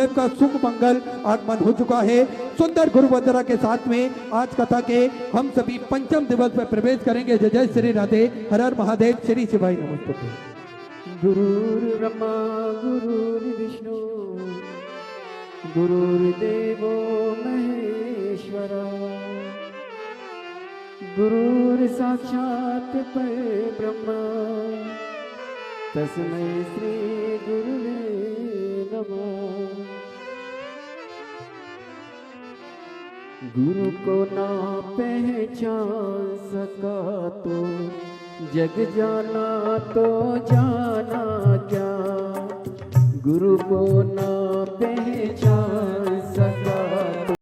गुरुदेव का शुभ मंगल आगमन हो चुका है। सुंदर गुरु वंदना के साथ में आज कथा के हम सभी पंचम दिवस में प्रवेश करेंगे। जय जय श्री राधे, हर हर महादेव, श्री शिवाय नमस्तुभ्यं। गुरुर्ब्रह्मा गुरुर्विष्णु गुरुर्देवो महेश्वरा गुरुर्साक्षात् परब्रह्मा तस्मै श्री गुरुवे नमः। गुरु को ना पहचान सका तो जग जाना तो जाना क्या। गुरु को ना पहचान सका तो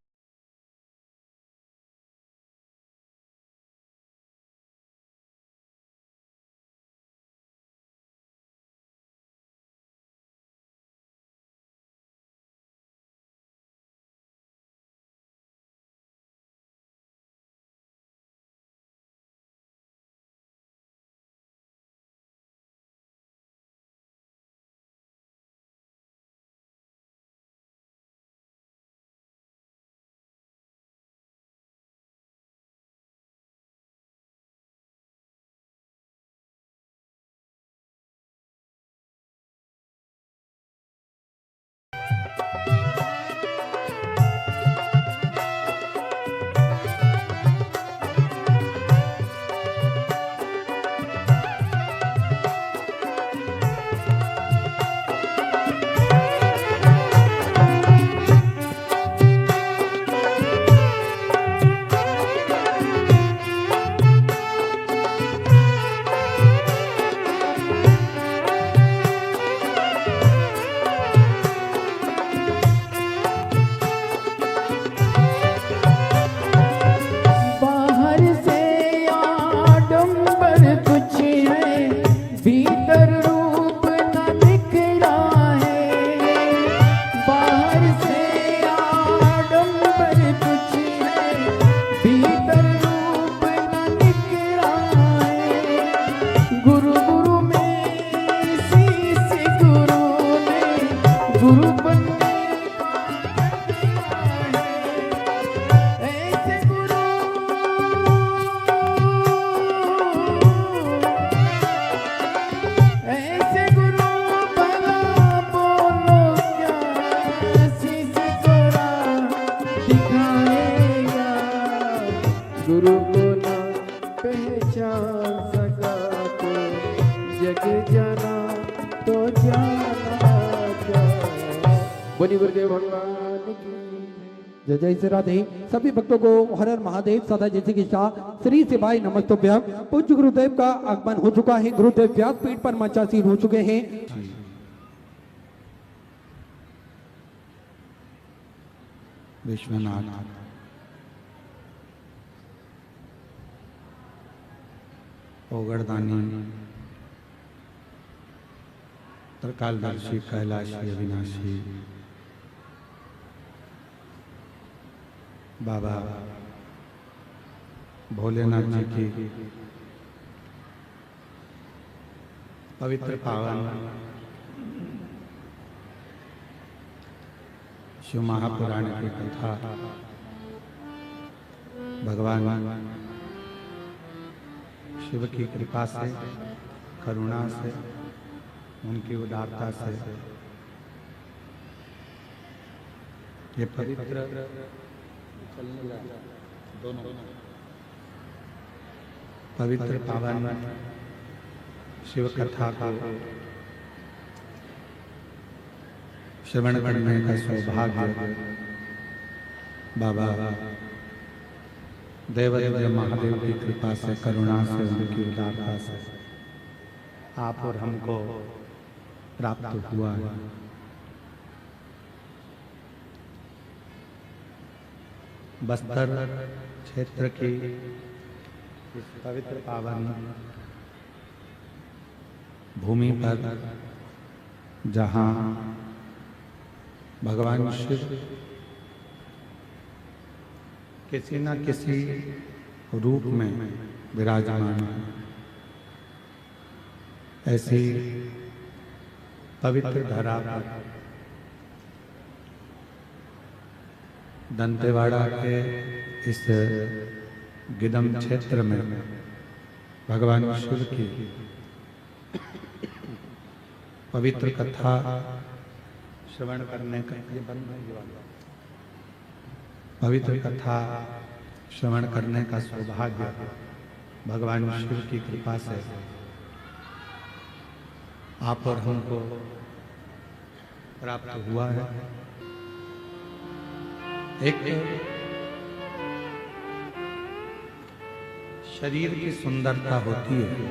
गुरु को ना पहचान सका तो जग जाना तो जाना क्या। बोली गुरुदेव भगवान की जय जय श्री राधे। सभी भक्तों को हर हर महादेव, सदा जैसे की शाह, श्री शिवाय नमस्तुभ्यं। पूज्य गुरुदेव का आगमन हो चुका है। गुरुदेव व्यासपीठ पर मंचासीन हो चुके हैं। विश्वनाथ ओगड़दानी त्रिकालदर्शी कैलाशी अविनाशी बाबा भोलेनाथ जी की पवित्र पावन शिव महापुराण की कथा भगवान शिव की कृपा से, करुणा से, उनकी उदारता से ये पवित्र पवित्र पावन शिव कथा को श्रवण करने का सौभाग्य बाबा देवदेव महादेव की कृपा से, करुणा से, उनकी उदारता से आप और हमको प्राप्त हुआ है। बस्तर क्षेत्र की इस पवित्र पावन भूमि पर जहाँ भगवान शिव किसी न किसी रूप में विराजमान है, ऐसी पवित्र धरा पर दंतेवाड़ा के इस गिदम क्षेत्र में भगवान शिव की पवित्र कथा श्रवण करने का पवित्र कथा श्रवण करने का सौभाग्य भगवान शिव की कृपा से आप और हमको प्राप्त हुआ है। एक शरीर की सुंदरता होती है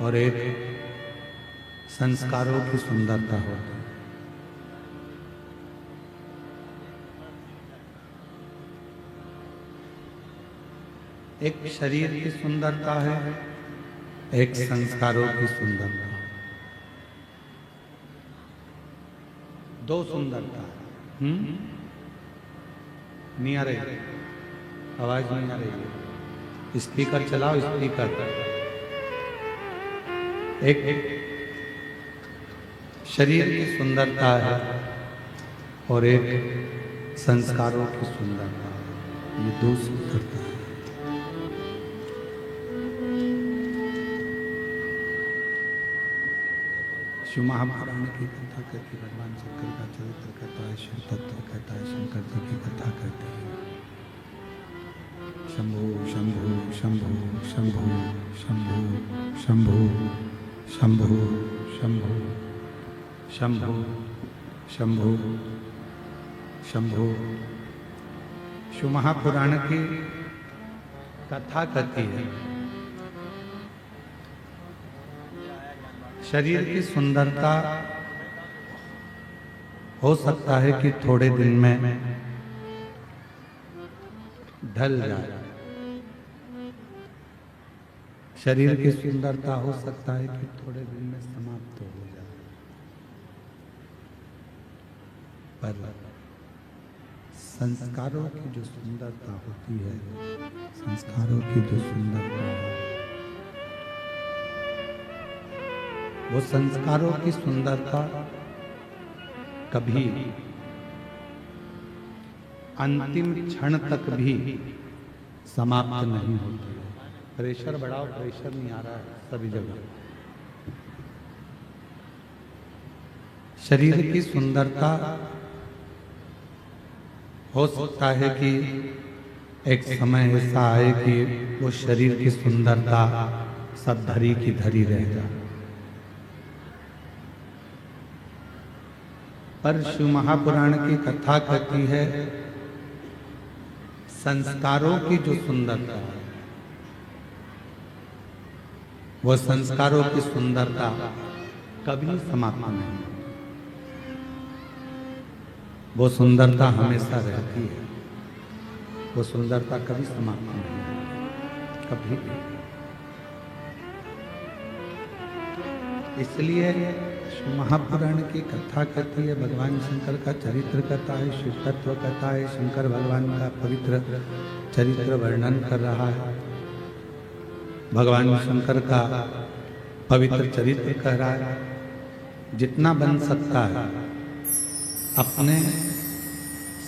और एक संस्कारों की सुंदरता होती है। एक शरीर की सुंदरता है, एक संस्कारों की सुंदरता, दो सुंदरता है। नहीं आ रही आवाज, नहीं आ रही। स्पीकर चलाओ, स्पीकर। एक शरीर की सुंदरता है और एक संस्कारों की सुंदरता है। ये दो सुंदरता है। शिव महापुराण की कथा करके भगवान शंकर का चरित्र करता है, शिव तत्व कहता है, शंकर जी की कथा करते हैं। शंभु शंभु शंभु शंभु शंभु शंभु शंभु शंभु शंभु शंभु शंभु। शिव महापुराण की कथा कहती है शरीर की सुंदरता हो सकता है कि थोड़े दिन में ढल जाए। शरीर की सुंदरता हो सकता है कि थोड़े दिन में समाप्त हो जाए, पर संस्कारों की जो सुंदरता होती है, संस्कारों की जो सुंदरता है, वो संस्कारों की सुंदरता कभी अंतिम क्षण तक भी समाप्त नहीं होती। प्रेशर बढ़ाओ, प्रेशर नहीं आ रहा है सभी जगह। शरीर की सुंदरता हो सकता है कि एक समय ऐसा आए कि वो शरीर की सुंदरता सब धरी की धरी रह जाए, पर शिव महापुराण की कथा कहती है संस्कारों की जो सुंदरता है, वो संस्कारों की सुंदरता कभी समाप्त नहीं, वो सुंदरता हमेशा रहती है, वो सुंदरता कभी समाप्त नहीं, कभी। इसलिए महापुराण की कथा कहती है, भगवान शंकर का चरित्र कहता है, शिव तत्व कहता है, शंकर भगवान का पवित्र चरित्र वर्णन कर रहा है, भगवान शंकर का पवित्र चरित्र कह रहा है। जितना बन सकता है अपने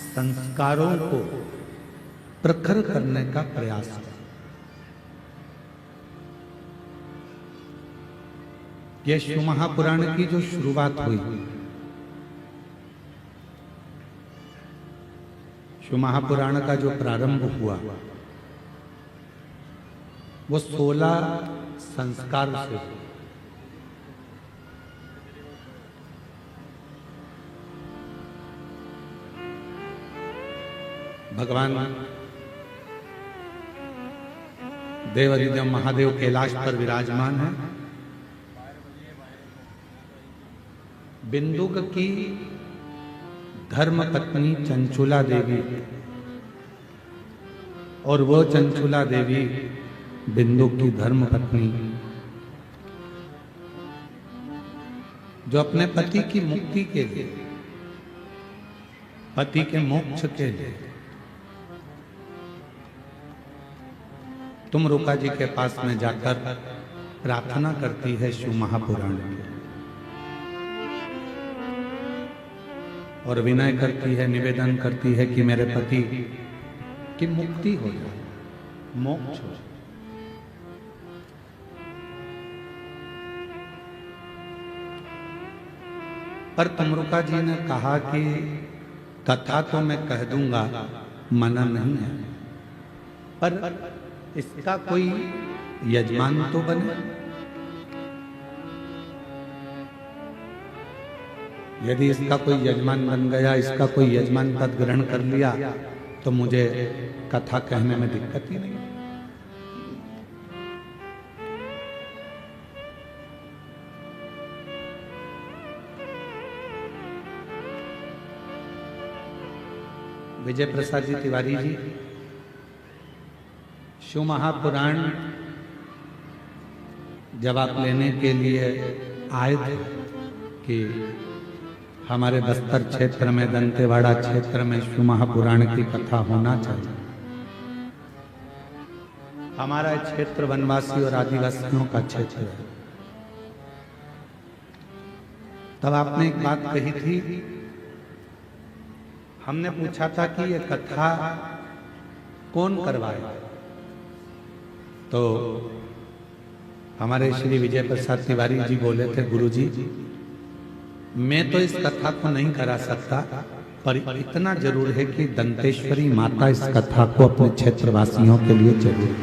संस्कारों को प्रखर करने का प्रयास करें। ये शिव महापुराण की जो शुरुआत हुई, शिव महापुराण का जो प्रारंभ हुआ, वो 16 संस्कार से हुआ। भगवान देवाधिदेव महादेव कैलाश पर विराजमान है। बिंदुक की धर्म पत्नी चंचुला देवी, और वो चंचुला देवी बिंदुक की धर्म पत्नी जो अपने पति की मुक्ति के लिए, पति के मोक्ष के लिए तुम रुका जी के पास में जाकर प्रार्थना करती है शिव महापुराण की। और विनय करती है, निवेदन करती है कि मेरे पति की मुक्ति हो जाए, मोक्ष हो जाए। पर तमरुका जी ने कहा कि कथा तो मैं कह दूंगा, मना नहीं है, पर इसका कोई यजमान तो बने। यदि इसका कोई यजमान बन गया, इसका कोई यजमान पद ग्रहण कर लिया, तो मुझे कथा कहने में दिक्कत ही नहीं। विजय प्रसाद जी तिवारी जी शिव महापुराण जब आप लेने के लिए आए थे कि हमारे बस्तर क्षेत्र में, दंतेवाड़ा क्षेत्र में शिव महापुराण की कथा होना चाहिए। हमारा क्षेत्र वनवासी और आदिवासियों का क्षेत्र है। तब आपने एक बात कही थी, हमने पूछा था कि ये कथा कौन करवाए, तो हमारे श्री विजय प्रसाद तिवारी जी बोले थे, गुरुजी मैं तो इस कथा को नहीं करा सकता, पर इतना जरूर है कि दंतेश्वरी माता इस कथा को अपने क्षेत्रवासियों के लिए जरूर।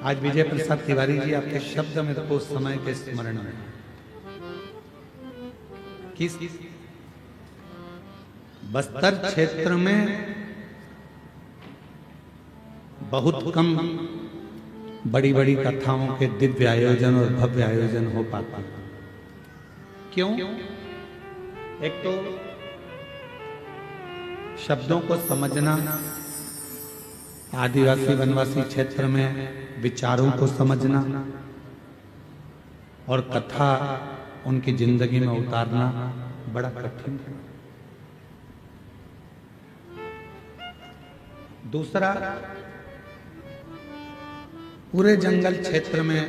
आज विजय प्रसाद तिवारी जी आपके शब्द मेरे को उस समय के स्मरण में, किस बस्तर क्षेत्र में बहुत कम बड़ी बड़ी कथाओं के दिव्य आयोजन और भव्य आयोजन हो पाता। क्यों? एक तो शब्दों को समझना, आदिवासी वनवासी क्षेत्र में विचारों को समझना और कथा उनकी जिंदगी में उतारना बड़ा कठिन है। दूसरा, पूरे जंगल क्षेत्र में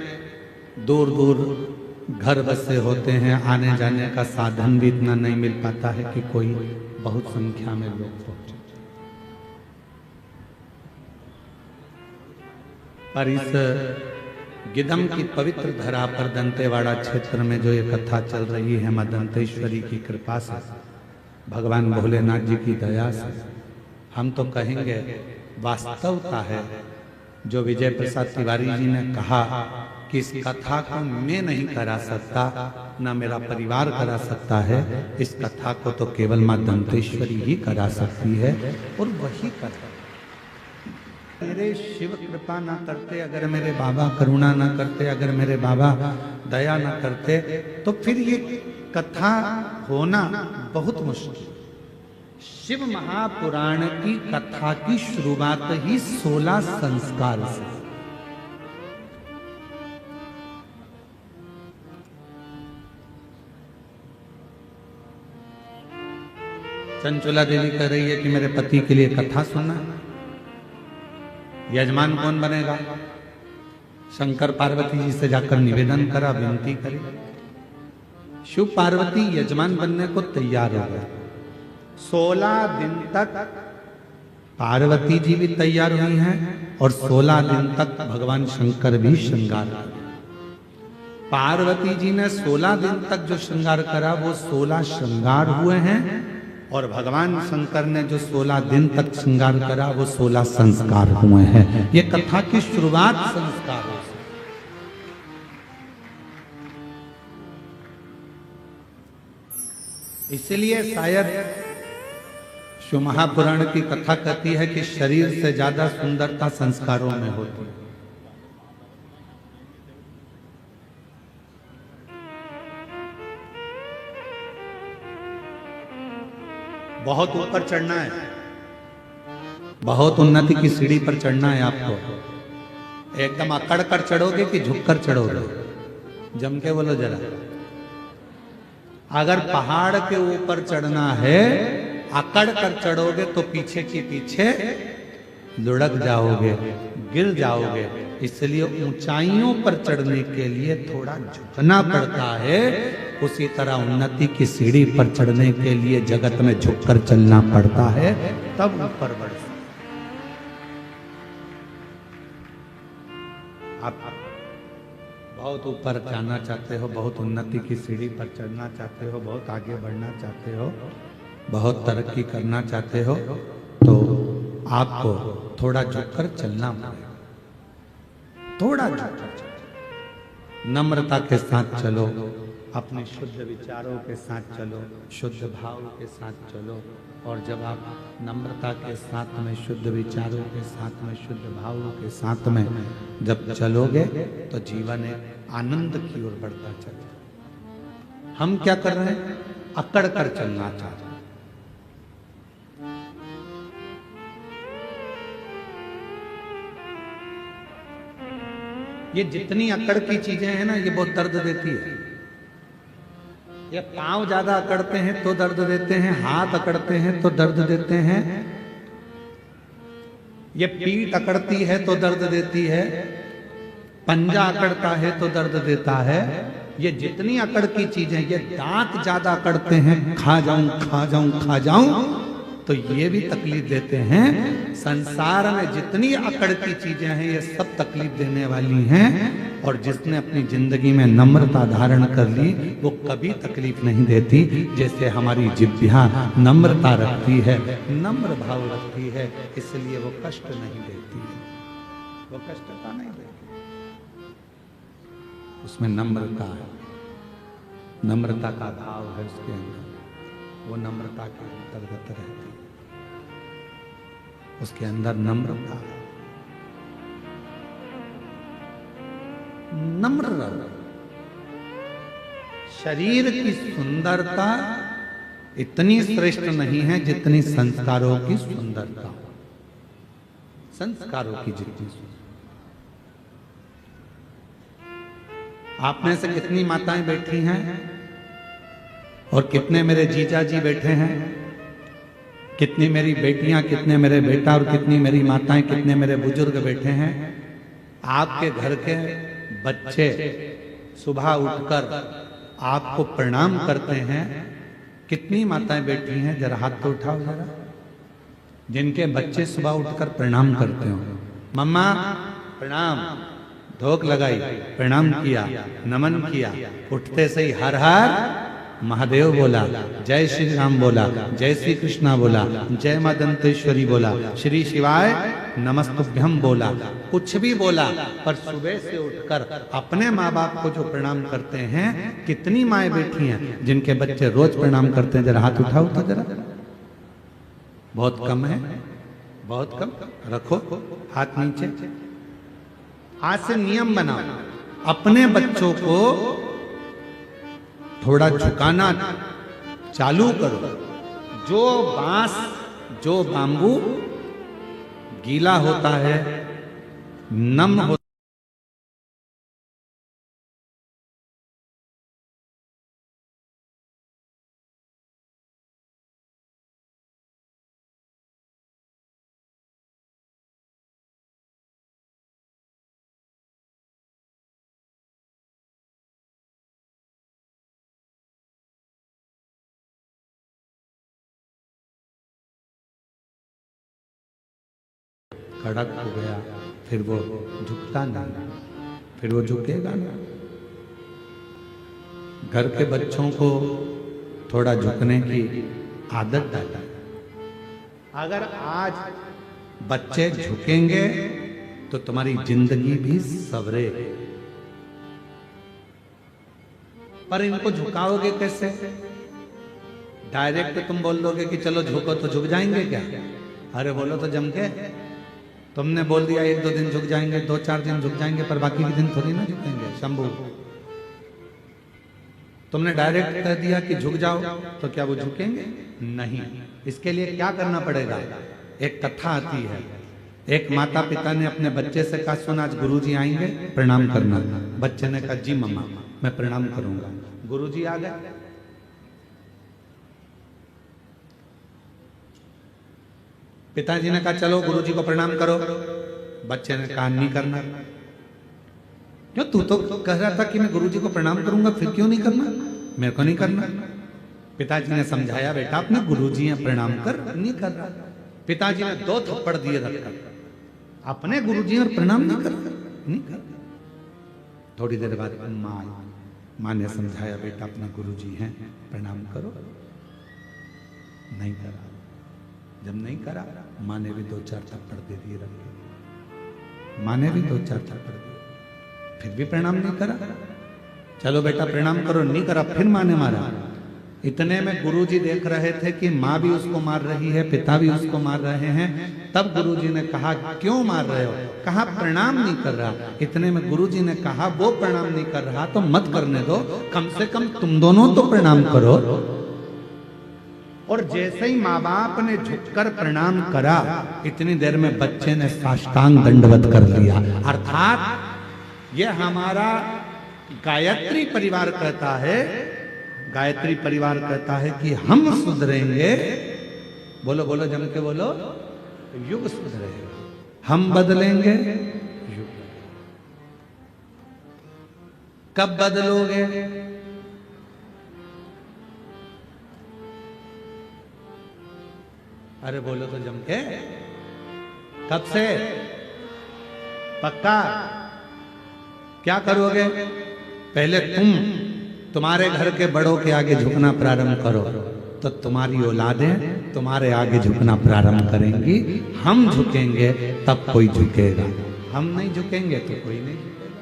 दूर दूर घर बसे होते हैं, आने जाने का साधन भी इतना नहीं मिल पाता है कि कोई बहुत संख्या में लोग पहुंचे। पर इस गिदम की पवित्र धरा पर दंतेवाड़ा क्षेत्र में जो ये कथा चल रही है, मां दंतेश्वरी की कृपा से, भगवान भोलेनाथ जी की दया से, हम तो कहेंगे वास्तवता है जो विजय प्रसाद तिवारी जी ने कहा कि इस कथा को मैं नहीं करा सकता, ना मेरा परिवार करा सकता है, इस कथा को तो केवल मां दंतेश्वरी ही करा सकती है, और वही करता। मेरे शिव कृपा ना करते, अगर मेरे बाबा करुणा ना करते, अगर मेरे बाबा दया ना करते, तो फिर ये कथा होना बहुत मुश्किल। शिव महापुराण की कथा की शुरुआत ही 16 संस्कार से। चंचला देवी कह रही है कि मेरे पति के लिए कथा सुनना। यजमान कौन बनेगा? शंकर पार्वती जी से जाकर निवेदन करा, विनती करी। शिव पार्वती यजमान बनने को तैयार हो गए। 16 दिन तक पार्वती जी भी तैयार हुई हैं और 16 दिन तक भगवान शंकर भी श्रृंगार किया। पार्वती जी ने 16 दिन तक जो श्रृंगार करा वो 16 श्रृंगार हुए हैं, और भगवान शंकर ने जो 16 दिन तक श्रृंगार करा वो 16 संस्कार हुए हैं। ये कथा की शुरुआत संस्कारों से। इसलिए शायद शिव महापुराण की कथा कहती है कि शरीर से ज्यादा सुंदरता संस्कारों में होती है। बहुत ऊपर चढ़ना है, बहुत उन्नति की सीढ़ी पर चढ़ना है आपको। एकदम अकड़ कर चढ़ोगे कि झुक कर चढ़ोगे? जम के बोलो जरा। अगर पहाड़ के ऊपर चढ़ना है, अकड़ कर चढ़ोगे तो पीछे की पीछे लुढ़क जाओगे, गिर जाओगे, इसलिए ऊंचाइयों पर चढ़ने के लिए थोड़ा झुकना पड़ता है। उसी तरह उन्नति की सीढ़ी पर चढ़ने के लिए जगत में झुककर चलना पड़ता है, तब ऊपर बढ़ सकते। आप बहुत ऊपर जाना चाहते हो, बहुत उन्नति की सीढ़ी पर चढ़ना चाहते हो, बहुत आगे बढ़ना चाहते हो, बहुत तरक्की करना चाहते हो, तो आपको थोड़ा झुककर चलना पड़ेगा। थोड़ा झुककर चलो, नम्रता के साथ चलो, अपने शुद्ध विचारों के साथ चलो, शुद्ध भाव के साथ चलो। और जब आप नम्रता के साथ में, शुद्ध विचारों के साथ में, शुद्ध भावों के साथ में जब चलोगे तो जीवन एक आनंद की ओर बढ़ता चलेगा। हम क्या कर रहे हैं? अकड़ कर चलना चाह रहे हैं। ये जितनी अकड़ की चीजें हैं ना, ये बहुत दर्द देती है। ये पांव ज्यादा अकड़ते हैं तो दर्द देते हैं, हाथ अकड़ते हैं तो दर्द देते हैं, ये पीठ अकड़ती है तो दर्द देती है, पंजा अकड़ता है तो दर्द देता है। ये जितनी अकड़ की चीजें, ये दांत ज्यादा अकड़ते हैं, खा जाऊं खा जाऊं खा जाऊं, तो ये भी तकलीफ देते हैं। संसार में जितनी अकड़ की चीजें हैं, ये सब तकलीफ देने वाली हैं। और जिसने अपनी जिंदगी में नम्रता धारण कर ली, वो कभी तकलीफ नहीं देती। जैसे हमारी जिह्वा नम्रता रखती है, नम्र भाव रखती है, इसलिए वो कष्ट नहीं देती है, वो कष्टता नहीं देती, उसमें नम्रता है, नम्रता का भाव है उसके अंदर, वो नम्रता के अंतर्गत रहती है, उसके अंदर नम्रता है। नम्र रहो। शरीर की सुंदरता इतनी श्रेष्ठ नहीं है जितनी संस्कारों की सुंदरता, संस्कारों की जितनी। आप में से कितनी माताएं बैठी हैं और कितने मेरे जीजा जी बैठे हैं, कितनी मेरी बेटियां, कितने मेरे बेटा और कितनी मेरी माताएं, कितने मेरे बुजुर्ग बैठे हैं। आपके घर के बच्चे सुबह उठकर आपको प्रणाम करते हैं। कितनी माताएं बैठी हैं, जरा हाथ तो उठाओ जरा, जिनके बच्चे सुबह उठकर प्रणाम करते हो। मम्मा प्रणाम, धोक लगाई, प्रणाम किया, नमन किया, उठते से ही हर हर महादेव बोला, जय श्री राम बोला, जय श्री कृष्णा बोला, जय मां दंतेश्वरी बोला, श्री शिवाय नमस्तुभ्यम बोला, कुछ भी बोला। पर सुबह से उठकर अपने माँ बाप को जो प्रणाम करते हैं, कितनी माएं बैठी हैं जिनके बच्चे रोज प्रणाम करते हैं? जरा हाथ उठाओ तो जरा, बहुत कम है, बहुत कम। रखो हाथ नीचे। आज से नियम बनाओ, अपने बच्चों को थोड़ा झुकाना चालू करो। जो बांस, जो बांबू गीला होता है, नम होता कड़क हो गया, फिर वो झुकता नहीं, फिर वो झुकेगा ना। घर के बच्चों को थोड़ा झुकने की आदत डाला। अगर आज बच्चे झुकेंगे तो तुम्हारी जिंदगी भी सवरे। पर इनको झुकाओगे कैसे? डायरेक्ट तुम बोल दोगे कि चलो झुको तो झुक जाएंगे क्या? अरे बोलो तो जम के। तुमने बोल दिया 1-2 दिन झुक जाएंगे, 2-4 दिन झुक जाएंगे, पर बाकी के दिन थोड़ी ना झुकेंगे। शंभू, तुमने डायरेक्ट कह दिया कि झुक जाओ, तो क्या वो झुकेंगे? नहीं। इसके लिए क्या करना पड़ेगा? एक कथा आती है, एक माता पिता ने अपने बच्चे से कहा, सुन आज गुरुजी आएंगे, प्रणाम करना। बच्चे ने कहा, जी मम्मा मैं प्रणाम करूंगा। गुरुजी आ गए। पिताजी ने कहा, चलो गुरुजी को प्रणाम करो। बच्चे ने कहा, नहीं करना। क्यों तू तो कह रहा था कि मैं गुरुजी को प्रणाम करूंगा, फिर क्यों नहीं करना? मेरे को नहीं करना। पिताजी ने समझाया, बेटा अपने गुरुजी हैं प्रणाम कर, नहीं कर रहा। पिताजी ने 2 थप्पड़ दिए रखकर, अपने गुरुजी और प्रणाम नहीं कर रहा, नहीं कर। थोड़ी देर बाद माँ ने समझाया, बेटा अपना गुरुजी हैं प्रणाम करो, नहीं करा। जब नहीं करा, माँ ने भी 2-4 थप्पड़ दे दिए रखे, माँ ने भी 2-4 थप्पड़ दिए, फिर भी प्रणाम नहीं करा। चलो बेटा प्रणाम करो, नहीं करा, फिर माँ ने मारा। इतने में गुरुजी देख रहे थे कि माँ भी उसको मार रही है, पिता भी उसको मार रहे हैं। तब गुरुजी ने कहा, क्यों मार रहे हो? कहा प्रणाम नहीं कर रहा। इतने में गुरुजी ने कहा, वो प्रणाम नहीं कर रहा तो मत करने दो, कम से कम तुम दोनों तो प्रणाम करो। और जैसे ही माँ बाप ने झुककर प्रणाम करा, इतनी देर में बच्चे ने साष्टांग दंडवत कर लिया। अर्थात ये हमारा गायत्री परिवार कहता है, गायत्री परिवार कहता है कि हम सुधरेंगे, बोलो बोलो जम के बोलो, युग सुधरेगा, हम बदलेंगे युग। कब बदलोगे? अरे बोलो तो जम के, कब से? पक्का? क्या करोगे? पहले तुम्हारे घर के बड़ों के आगे झुकना प्रारंभ करो, तो तुम्हारी औलादें तुम्हारे आगे झुकना प्रारंभ करेंगी। हम झुकेंगे तब कोई झुकेगा, हम नहीं झुकेंगे तो कोई नहीं झुकेगा।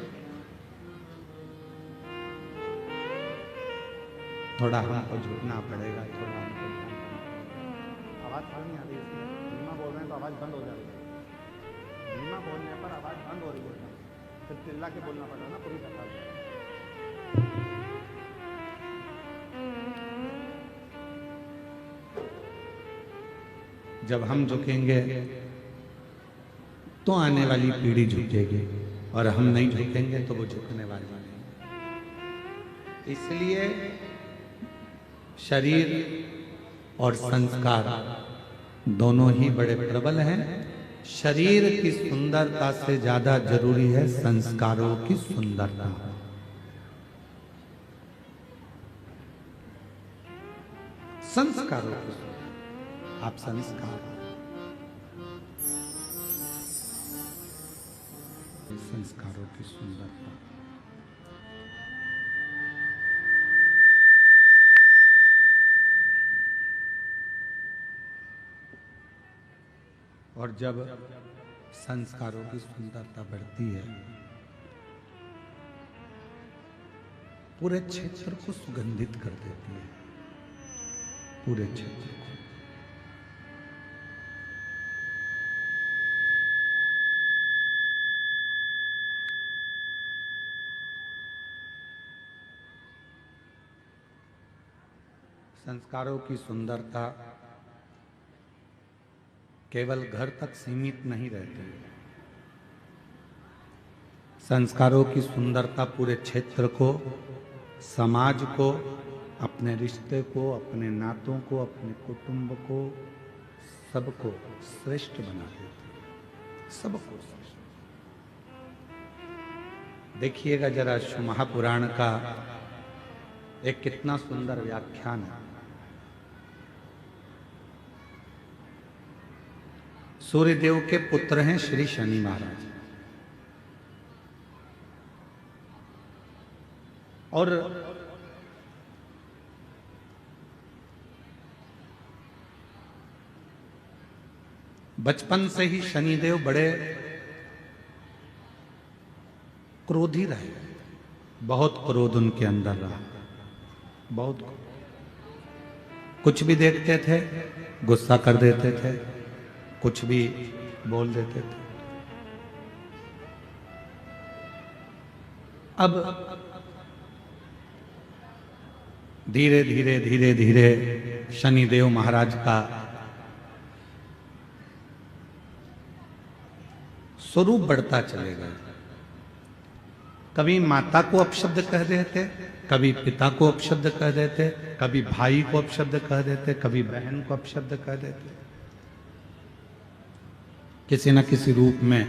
थोड़ा हमको झुकना पड़ेगा, थोड़ा हमको। आवाज नहीं आ रही, धीमा बोल रहे हैं तो आवाज बंद हो जा रही है। धीमा बोलने पर आवाज बंद हो रही है, फिर चिल्ला के बोलना पड़ेगा ना पूरी तरह से। जब हम झुकेंगे तो आने वाली पीढ़ी झुकेगी, और हम नहीं झुकेंगे तो वो झुकने वाली नहीं। इसलिए शरीर और संस्कार दोनों ही बड़े प्रबल हैं। शरीर की सुंदरता से ज्यादा जरूरी है संस्कारों की सुंदरता। संस्कारों की, आप संस्कार, संस्कारों की सुंदरता। और जब संस्कारों की सुंदरता बढ़ती है, पूरे क्षेत्र को सुगंधित कर देती है, पूरे क्षेत्र को। संस्कारों की सुंदरता केवल घर तक सीमित नहीं रहती। संस्कारों की सुंदरता पूरे क्षेत्र को, समाज को, अपने रिश्ते को, अपने नातों को, अपने कुटुंब को, सबको श्रेष्ठ बना देती है, सबको श्रेष्ठ। देखिएगा जरा महापुराण का एक कितना सुंदर व्याख्यान है। सूर्यदेव के पुत्र हैं श्री शनि महाराज, और बचपन से ही शनिदेव बड़े क्रोधी रहे, बहुत क्रोध उनके अंदर रहा, बहुत। कुछ भी देखते थे गुस्सा कर देते थे, कुछ भी बोल देते थे। अब धीरे धीरे धीरे धीरे शनिदेव महाराज का स्वरूप बढ़ता चलेगा। कभी माता को अपशब्द कह देते, कभी पिता को अपशब्द कह देते, कभी भाई को अपशब्द कह देते, कभी बहन को अपशब्द कह देते। किसी न किसी रूप में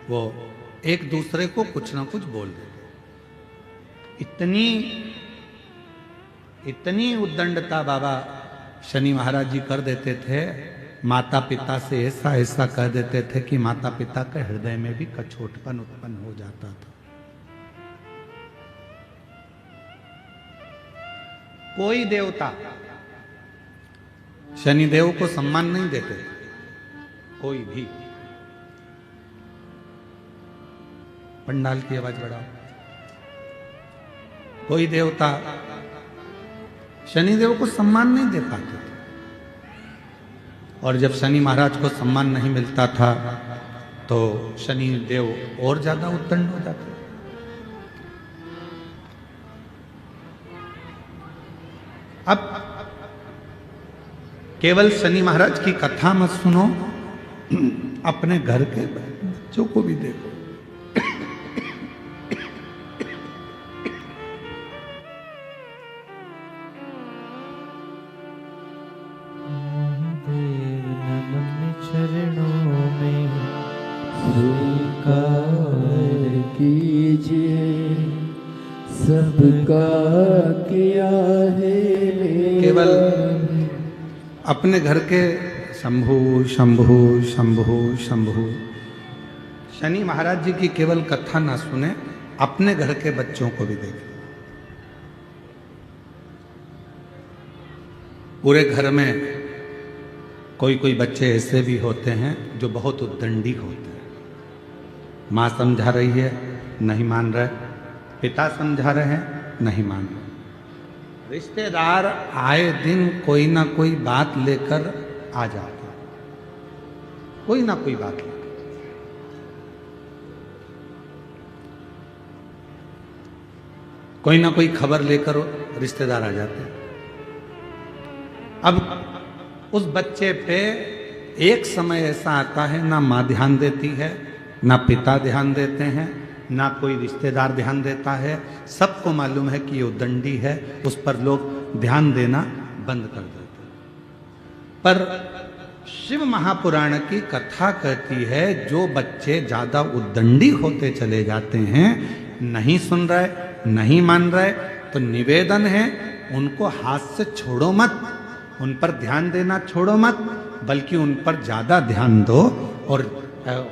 वो एक दूसरे को कुछ ना कुछ बोल देते। इतनी उद्दंडता बाबा शनि महाराज जी कर देते थे, माता पिता से ऐसा ऐसा कह देते थे कि माता पिता के हृदय में भी कछोटपन उत्पन्न हो जाता था। कोई देवता शनिदेव को सम्मान नहीं देते, कोई भी। पंडाल की आवाज बढ़ाओ। कोई देवता शनिदेव को सम्मान नहीं दे पाते थे, और जब शनि महाराज को सम्मान नहीं मिलता था तो शनिदेव और ज्यादा उद्दंड हो जाते। अब केवल शनि महाराज की कथा मत सुनो, अपने घर के बच्चों को भी देखो। चरणों में स्वीकार कीजिए, सबका किया है केवल अपने घर के शंभु शंभु शंभु शंभु शनि महाराज जी की केवल कथा ना सुने, अपने घर के बच्चों को भी देखें। पूरे घर में कोई कोई बच्चे ऐसे भी होते हैं जो बहुत उद्दंडी होते हैं। माँ समझा रही है, नहीं मान रहे, पिता समझा रहे हैं, नहीं मान रहे। रिश्तेदार आए दिन कोई ना कोई बात लेकर आ जाते हैं, कोई ना कोई बात लेकर। कोई ना कोई खबर लेकर रिश्तेदार आ जाते हैं। अब उस बच्चे पे एक समय ऐसा आता है, ना माँ ध्यान देती है, ना पिता ध्यान देते हैं, ना कोई रिश्तेदार ध्यान देता है। सबको मालूम है कि ये उद्दंडी है, उस पर लोग ध्यान देना बंद कर देते हैं। पर शिव महापुराण की कथा कहती है, जो बच्चे ज्यादा उद्दंडी होते चले जाते हैं, नहीं सुन रहे, नहीं मान रहे, तो निवेदन है उनको हाथ से छोड़ो मत, उन पर ध्यान देना छोड़ो मत, बल्कि उन पर ज्यादा ध्यान दो। और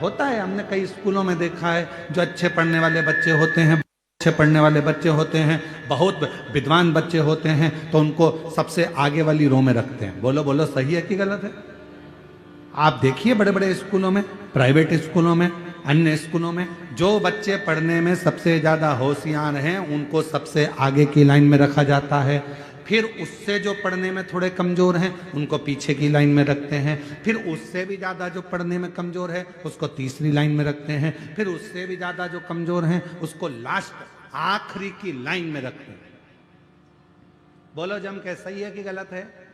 होता है, हमने कई स्कूलों में देखा है, जो अच्छे पढ़ने वाले बच्चे होते हैं, अच्छे पढ़ने वाले बच्चे होते हैं, बहुत विद्वान बच्चे होते हैं, तो उनको सबसे आगे वाली रो में रखते हैं। बोलो बोलो, सही है कि गलत है? आप देखिए बड़े बड़े स्कूलों में, प्राइवेट स्कूलों में, अन्य स्कूलों में, जो बच्चे पढ़ने में सबसे ज्यादा होशियार हैं उनको सबसे आगे की लाइन में रखा जाता है। फिर उससे जो पढ़ने में थोड़े कमजोर हैं उनको पीछे की लाइन में रखते हैं। फिर उससे भी ज़्यादा जो पढ़ने में कमजोर है उसको तीसरी लाइन में रखते हैं। फिर उससे भी ज़्यादा जो कमजोर हैं उसको लास्ट आखिरी की लाइन में रखते हैं। बोलो जम के, सही है कि गलत है?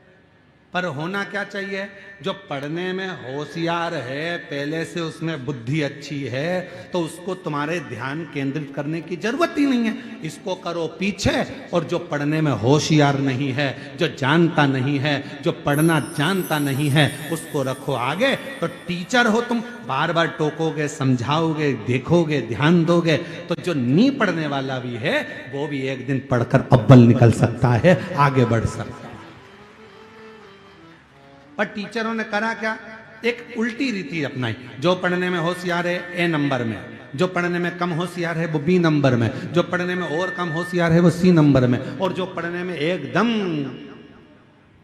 पर होना क्या चाहिए? जो पढ़ने में होशियार है, पहले से उसमें बुद्धि अच्छी है, तो उसको तुम्हारे ध्यान केंद्रित करने की जरूरत ही नहीं है, इसको करो पीछे। और जो पढ़ने में होशियार नहीं है, जो जानता नहीं है, जो पढ़ना जानता नहीं है, उसको रखो आगे। तो टीचर हो तुम, बार बार टोकोगे, समझाओगे, देखोगे, ध्यान दोगे, तो जो नहीं पढ़ने वाला भी है वो भी एक दिन पढ़कर अव्वल निकल सकता है, आगे बढ़ सकता है। पर टीचरों ने करा क्या? एक उल्टी रीति अपनाई। जो पढ़ने में होशियार है ए नंबर में, जो पढ़ने में कम होशियार है वो बी नंबर में, जो पढ़ने में और कम होशियार है वो सी नंबर में, और जो पढ़ने में एकदम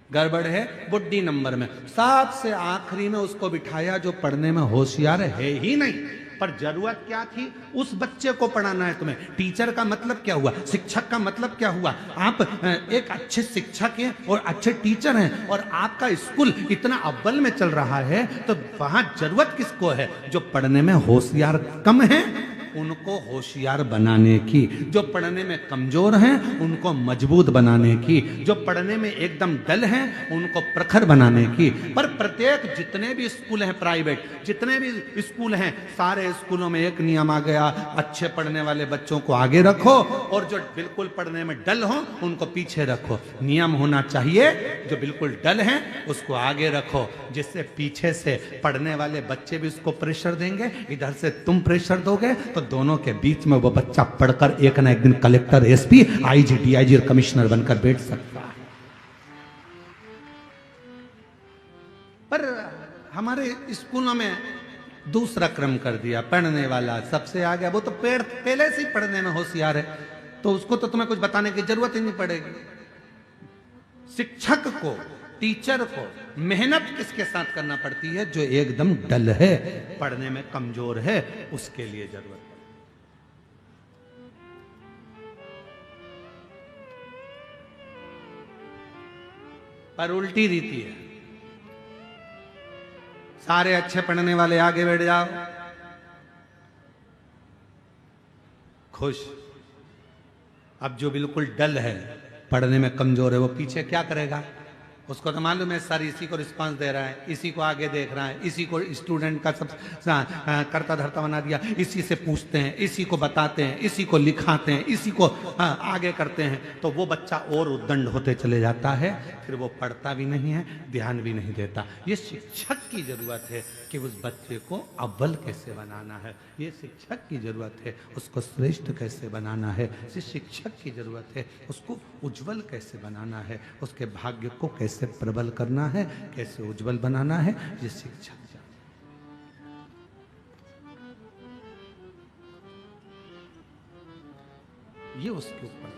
गड़बड़ है वो डी नंबर में। सबसे आखिरी में उसको बिठाया जो पढ़ने में होशियार है ही नहीं। पर जरूरत क्या थी? उस बच्चे को पढ़ाना है तुम्हें। टीचर का मतलब क्या हुआ? शिक्षक का मतलब क्या हुआ? आप एक अच्छे शिक्षक हैं और अच्छे टीचर हैं, और आपका स्कूल इतना अव्वल में चल रहा है, तो वहां जरूरत किसको है? जो पढ़ने में होशियार कम है उनको होशियार बनाने की, जो पढ़ने में कमजोर हैं उनको मजबूत बनाने की, जो पढ़ने में एकदम डल हैं उनको प्रखर बनाने की। पर प्रत्येक जितने भी स्कूल हैं प्राइवेट, जितने भी स्कूल हैं, सारे स्कूलों में एक नियम आ गया, अच्छे पढ़ने वाले बच्चों को आगे रखो और जो बिल्कुल पढ़ने में डल हो उनको पीछे रखो। नियम होना चाहिए जो बिल्कुल डल हैं उसको आगे रखो, जिससे पीछे से पढ़ने वाले बच्चे भी उसको प्रेशर देंगे, इधर से तुम प्रेशर दोगे, तो दोनों के बीच में वो बच्चा पढ़कर एक ना एक दिन कलेक्टर, एसपी, आईजी, डीआईजी और कमिश्नर बनकर बैठ सकता है। पर हमारे स्कूलों में दूसरा क्रम कर दिया, पढ़ने वाला सबसे आ गया, वो तो पहले से ही पढ़ने में होशियार है, तो उसको तो तुम्हें कुछ बताने की जरूरत ही नहीं पड़ेगी। शिक्षक को, टीचर को मेहनत किसके साथ करना पड़ती है? जो एकदम डल है, पढ़ने में कमजोर है, उसके लिए जरूरत है। पर उल्टी रीति है, सारे अच्छे पढ़ने वाले आगे बैठ जाओ, खुश। अब जो बिल्कुल डल है, पढ़ने में कमजोर है, वो पीछे क्या करेगा? उसको तो मालूम है सर इसी को रिस्पांस दे रहा है, इसी को आगे देख रहा है, इसी को स्टूडेंट का सब करता धरता बना दिया, इसी से पूछते हैं, इसी को बताते हैं, इसी को लिखाते हैं, इसी को आगे करते हैं, तो वो बच्चा और उद्दंड होते चले जाता है, फिर वो पढ़ता भी नहीं है, ध्यान भी नहीं देता। ये शिक्षक की जरूरत है कि उस बच्चे को अव्वल कैसे बनाना है, ये शिक्षक की जरूरत है, उसको श्रेष्ठ कैसे बनाना है, ये शिक्षक की जरूरत है, उसको उज्जवल कैसे बनाना है, उसके भाग्य को कैसे प्रबल करना है, कैसे उज्जवल बनाना है, ये शिक्षक। ये उसके ऊपर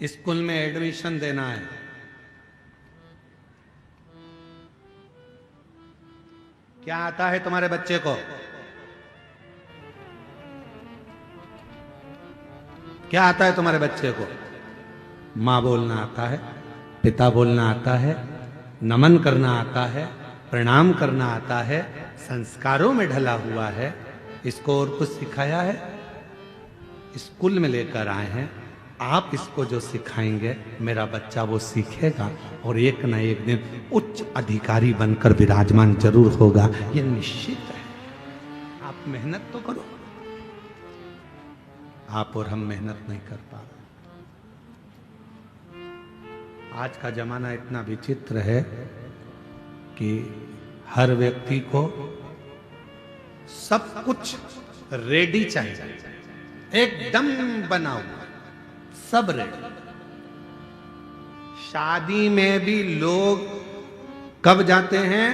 स्कूल में एडमिशन देना है, क्या आता है तुम्हारे बच्चे को? क्या आता है तुम्हारे बच्चे को? माँ बोलना आता है, पिता बोलना आता है, नमन करना आता है, प्रणाम करना आता है, संस्कारों में ढला हुआ है। इसको और कुछ सिखाया है? स्कूल में लेकर आए हैं, आप इसको जो सिखाएंगे मेरा बच्चा वो सीखेगा और एक ना एक दिन उच्च अधिकारी बनकर विराजमान जरूर होगा, ये निश्चित है। आप मेहनत तो करो। आप और हम मेहनत नहीं कर पा रहे। आज का जमाना इतना विचित्र है कि हर व्यक्ति को सब कुछ रेडी चाहिए, एकदम बना हुआ, सब रेडी। शादी में भी लोग कब जाते हैं?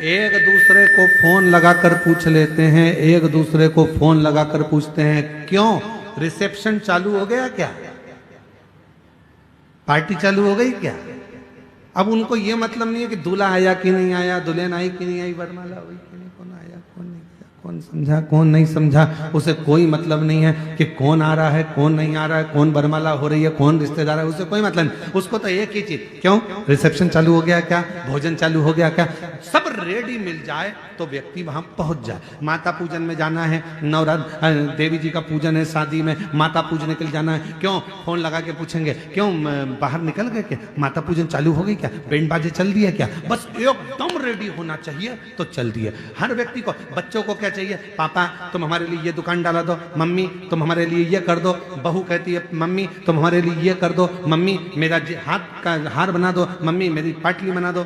एक दूसरे को फोन लगाकर पूछ लेते हैं, एक दूसरे को फोन लगाकर पूछते हैं, क्यों रिसेप्शन चालू हो गया क्या? पार्टी चालू हो गई क्या? अब उनको ये मतलब नहीं है कि दूल्हा आया कि नहीं आया, दुल्हन आई कि नहीं आई, वरमाला हुई कि नहीं, कौन आया कौन नहीं आया, कौन समझा कौन नहीं समझा, उसे कोई मतलब नहीं है कि कौन आ रहा है कौन नहीं आ रहा है, कौन वरमाला हो रही है कौन रिश्तेदार है, उसे कोई मतलब नहीं। उसको तो एक ही चीज, क्यों रिसेप्शन चालू हो गया क्या, भोजन चालू हो गया क्या, सब रेडी मिल जाए तो व्यक्ति वहां पहुंच जाए। माता पूजन में जाना है, नवरात्र देवी जी का पूजन है, शादी में माता पूजने के लिए जाना है, क्यों फोन लगा के पूछेंगे, क्यों बाहर निकल गए क्या, माता पूजन चालू हो गई क्या, बैंड बाजे चल दिया क्या, बस एकदम रेडी होना चाहिए तो चल दिए। हर व्यक्ति को, बच्चों को क्या चाहिए, पापा तुम हमारे लिए ये दुकान डाला दो, मम्मी तुम हमारे लिए ये कर दो, बहू कहती है मम्मी तुम हमारे लिए ये कर दो, मम्मी मेरा हाथ का हार बना दो, मम्मी मेरी पाटली बना दो,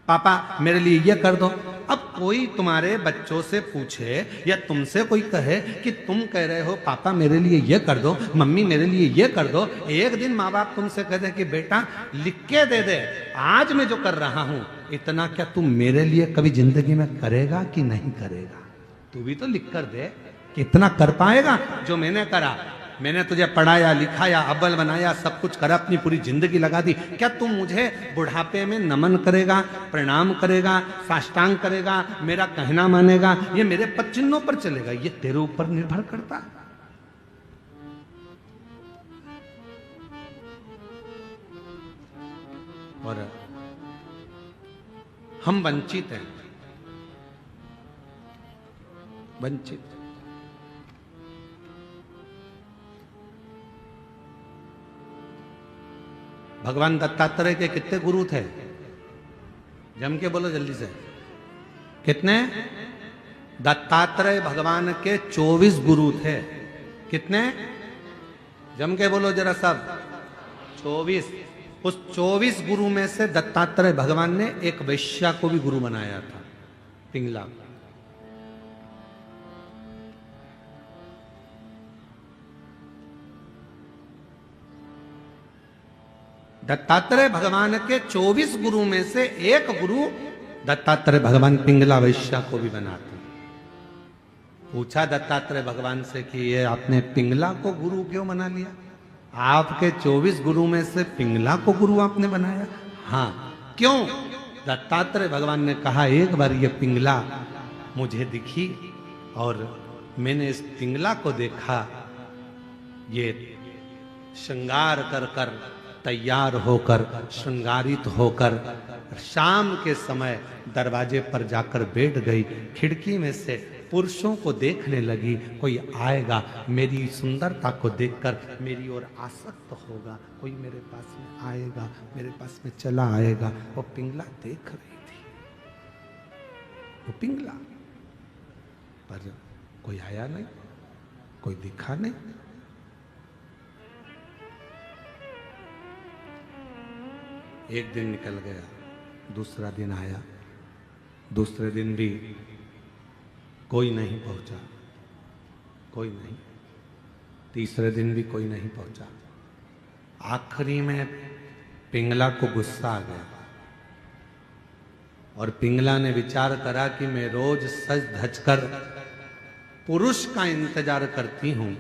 पापा मेरे लिए ये कर दो। अब कोई तुम्हारे बच्चों से पूछे या तुमसे कोई कहे कि तुम कह रहे हो पापा मेरे लिए ये कर दो, मम्मी मेरे लिए ये कर दो, एक दिन माँ बाप तुमसे कह दे कि बेटा लिख के दे दे, आज मैं जो कर रहा हूं इतना क्या तुम मेरे लिए कभी जिंदगी में करेगा कि नहीं करेगा? तू भी तो लिख कर दे कि इतना कर पाएगा जो मैंने करा, मैंने तुझे पढ़ाया लिखाया अव्वल बनाया सब कुछ करा, अपनी पूरी जिंदगी लगा दी, क्या तुम मुझे बुढ़ापे में नमन करेगा, प्रणाम करेगा, साष्टांग करेगा, मेरा कहना मानेगा, ये मेरे पद चिन्हों पर चलेगा? ये तेरे ऊपर निर्भर करता। और हम वंचित हैं, वंचित। भगवान दत्तात्रेय के कितने गुरु थे? जम के बोलो जल्दी से, कितने? दत्तात्रेय भगवान के 24 गुरु थे। कितने? जम के बोलो जरा सब। 24। उस 24 गुरु में से दत्तात्रेय भगवान ने एक वैश्या को भी गुरु बनाया था, पिंगला। दत्तात्रेय भगवान के 24 गुरु में से एक गुरु दत्तात्रेय भगवान पिंगला वैश्या को भी बनाते। पूछा दत्तात्रेय भगवान से कि ये आपने पिंगला को गुरु क्यों बना लिया? आपके 24 गुरु में से पिंगला को गुरु आपने बनाया? हाँ, क्यों? दत्तात्रेय भगवान ने कहा, एक बार ये पिंगला मुझे दिखी और मैंने इस पिंगला को देखा, ये श्रृंगार कर कर, तैयार होकर, श्रृंगारित होकर शाम के समय दरवाजे पर जाकर बैठ गई। खिड़की में से पुरुषों को देखने लगी, कोई आएगा मेरी सुंदरता को देखकर मेरी ओर आसक्त होगा, कोई मेरे पास में आएगा, मेरे पास में चला आएगा। वो पिंगला देख रही थी, वो पिंगला, पर कोई आया नहीं, कोई दिखा नहीं। एक दिन निकल गया, दूसरा दिन आया, दूसरे दिन भी कोई नहीं पहुंचा, कोई नहीं। तीसरे दिन भी कोई नहीं पहुंचा। आखिरी में पिंगला को गुस्सा आ गया और पिंगला ने विचार करा कि मैं रोज सज धज कर पुरुष का इंतजार करती हूं,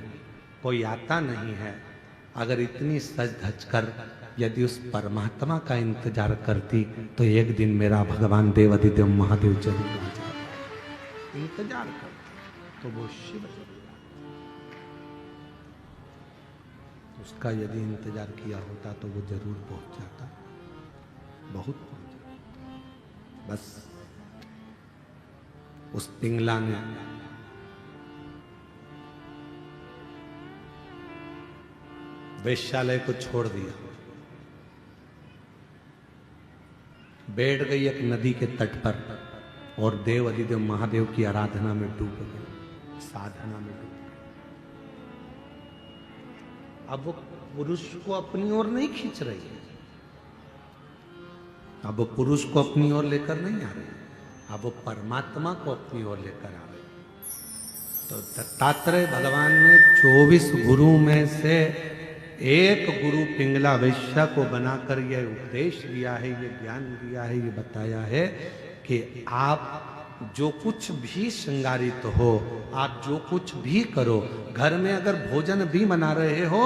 कोई आता नहीं है। अगर इतनी सज धज कर यदि उस परमात्मा का इंतजार करती तो एक दिन मेरा भगवान देवाधिदेव महादेव जरूर आ जाता। इंतजार करती तो वो शिव जरूर आता। उसका यदि इंतजार किया होता तो वो जरूर पहुंच जाता, बहुत पहुंच जाता। बस उस पिंगला ने वेश्यालय को छोड़ दिया, बैठ गई एक नदी के तट पर और देव अधिदेव महादेव की आराधना में डूब गई, साधना में डूब गई। अब वो पुरुष को अपनी ओर नहीं खींच रही है, अब वो पुरुष को अपनी ओर लेकर नहीं आ रही, अब वो परमात्मा को अपनी ओर लेकर आ रही। तो दत्तात्रेय भगवान ने 24 गुरु में से एक गुरु पिंगला वैश्या को बनाकर यह उपदेश दिया है, ये ज्ञान दिया है, ये बताया है कि आप जो कुछ भी श्रृंगारित हो, आप जो कुछ भी करो, घर में अगर भोजन भी बना रहे हो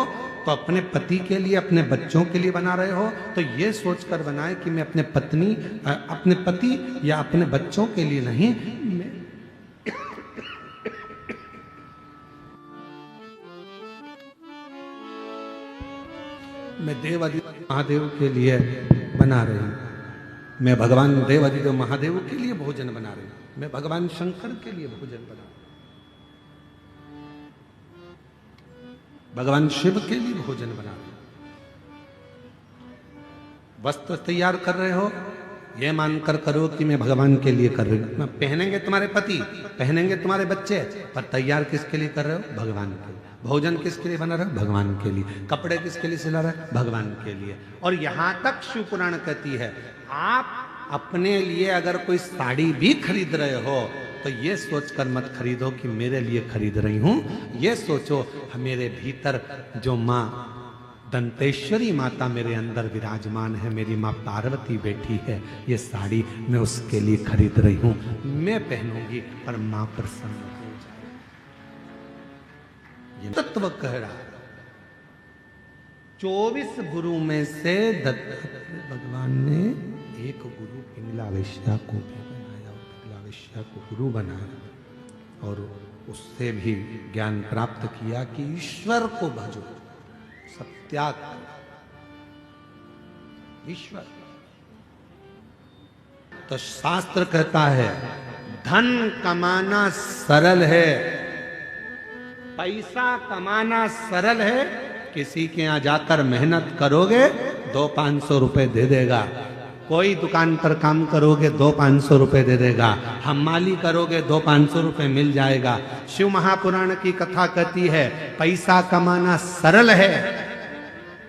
तो अपने पति के लिए, अपने बच्चों के लिए बना रहे हो तो ये सोचकर बनाए कि मैं अपने पति या अपने बच्चों के लिए नहीं, मैं देवाधिदेव महादेव के लिए बना रही हूं, मैं भगवान देवाधिदेव महादेव के लिए भोजन बना रही हूं, मैं भगवान शंकर के लिए भोजन बना रही हूं, भगवान शिव के लिए भोजन बना रही हूं। वस्त्र तैयार कर रहे हो, ये मानकर करो कि मैं भगवान के लिए कर रही हूं। पहनेंगे तुम्हारे पति, पहनेंगे तुम्हारे बच्चे, पर तैयार किसके लिए कर रहे हो? भगवान के लिए। भोजन किसके लिए बना रहे हो? भगवान के लिए। कपड़े किसके लिए सिला रहे हो? भगवान के लिए। और यहां तक शिव पुराण कहती है, आप अपने लिए अगर कोई साड़ी भी खरीद रहे हो तो ये सोचकर मत खरीदो कि मेरे लिए खरीद रही हूं, ये सोचो मेरे भीतर जो माँ दंतेश्वरी माता मेरे अंदर विराजमान है, मेरी माँ पार्वती बैठी है, ये साड़ी मैं उसके लिए खरीद रही हूं, मैं पहनूंगी पर माँ प्रसन्न हो जाए। ये तत्व कह रहा है। 24 गुरु में से दत्तात्रेय भगवान ने एक गुरु पिंगला वैश्या को भी बनाया, और पिंगला वैश्या को गुरु बनाया और उससे भी ज्ञान प्राप्त किया कि ईश्वर को भजो, सत्याग ईश्वर। तो शास्त्र कहता है धन कमाना सरल है, पैसा कमाना सरल है। किसी के यहां जाकर मेहनत करोगे 200-500 रुपए दे देगा, कोई दुकान पर काम करोगे 200-500 रुपए दे देगा, हमाली करोगे 200-500 रुपए मिल जाएगा। शिव महापुराण की कथा कहती है पैसा कमाना सरल है,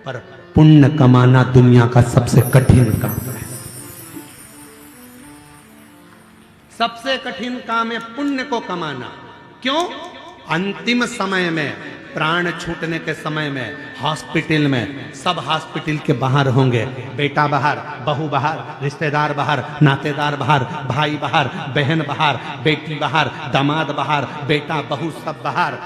पर पुण्य कमाना दुनिया का सबसे कठिन काम है। सबसे कठिन काम है पुण्य को कमाना। क्यों? अंतिम समय में, प्राण छूटने के समय में, हॉस्पिटल में, सब हॉस्पिटल के बाहर होंगे, बेटा बाहर, बहू बाहर, रिश्तेदार बाहर, नातेदार बाहर, भाई बाहर, बहन बाहर, बेटी बाहर, दामाद बाहर, बेटा बहू सब बाहर।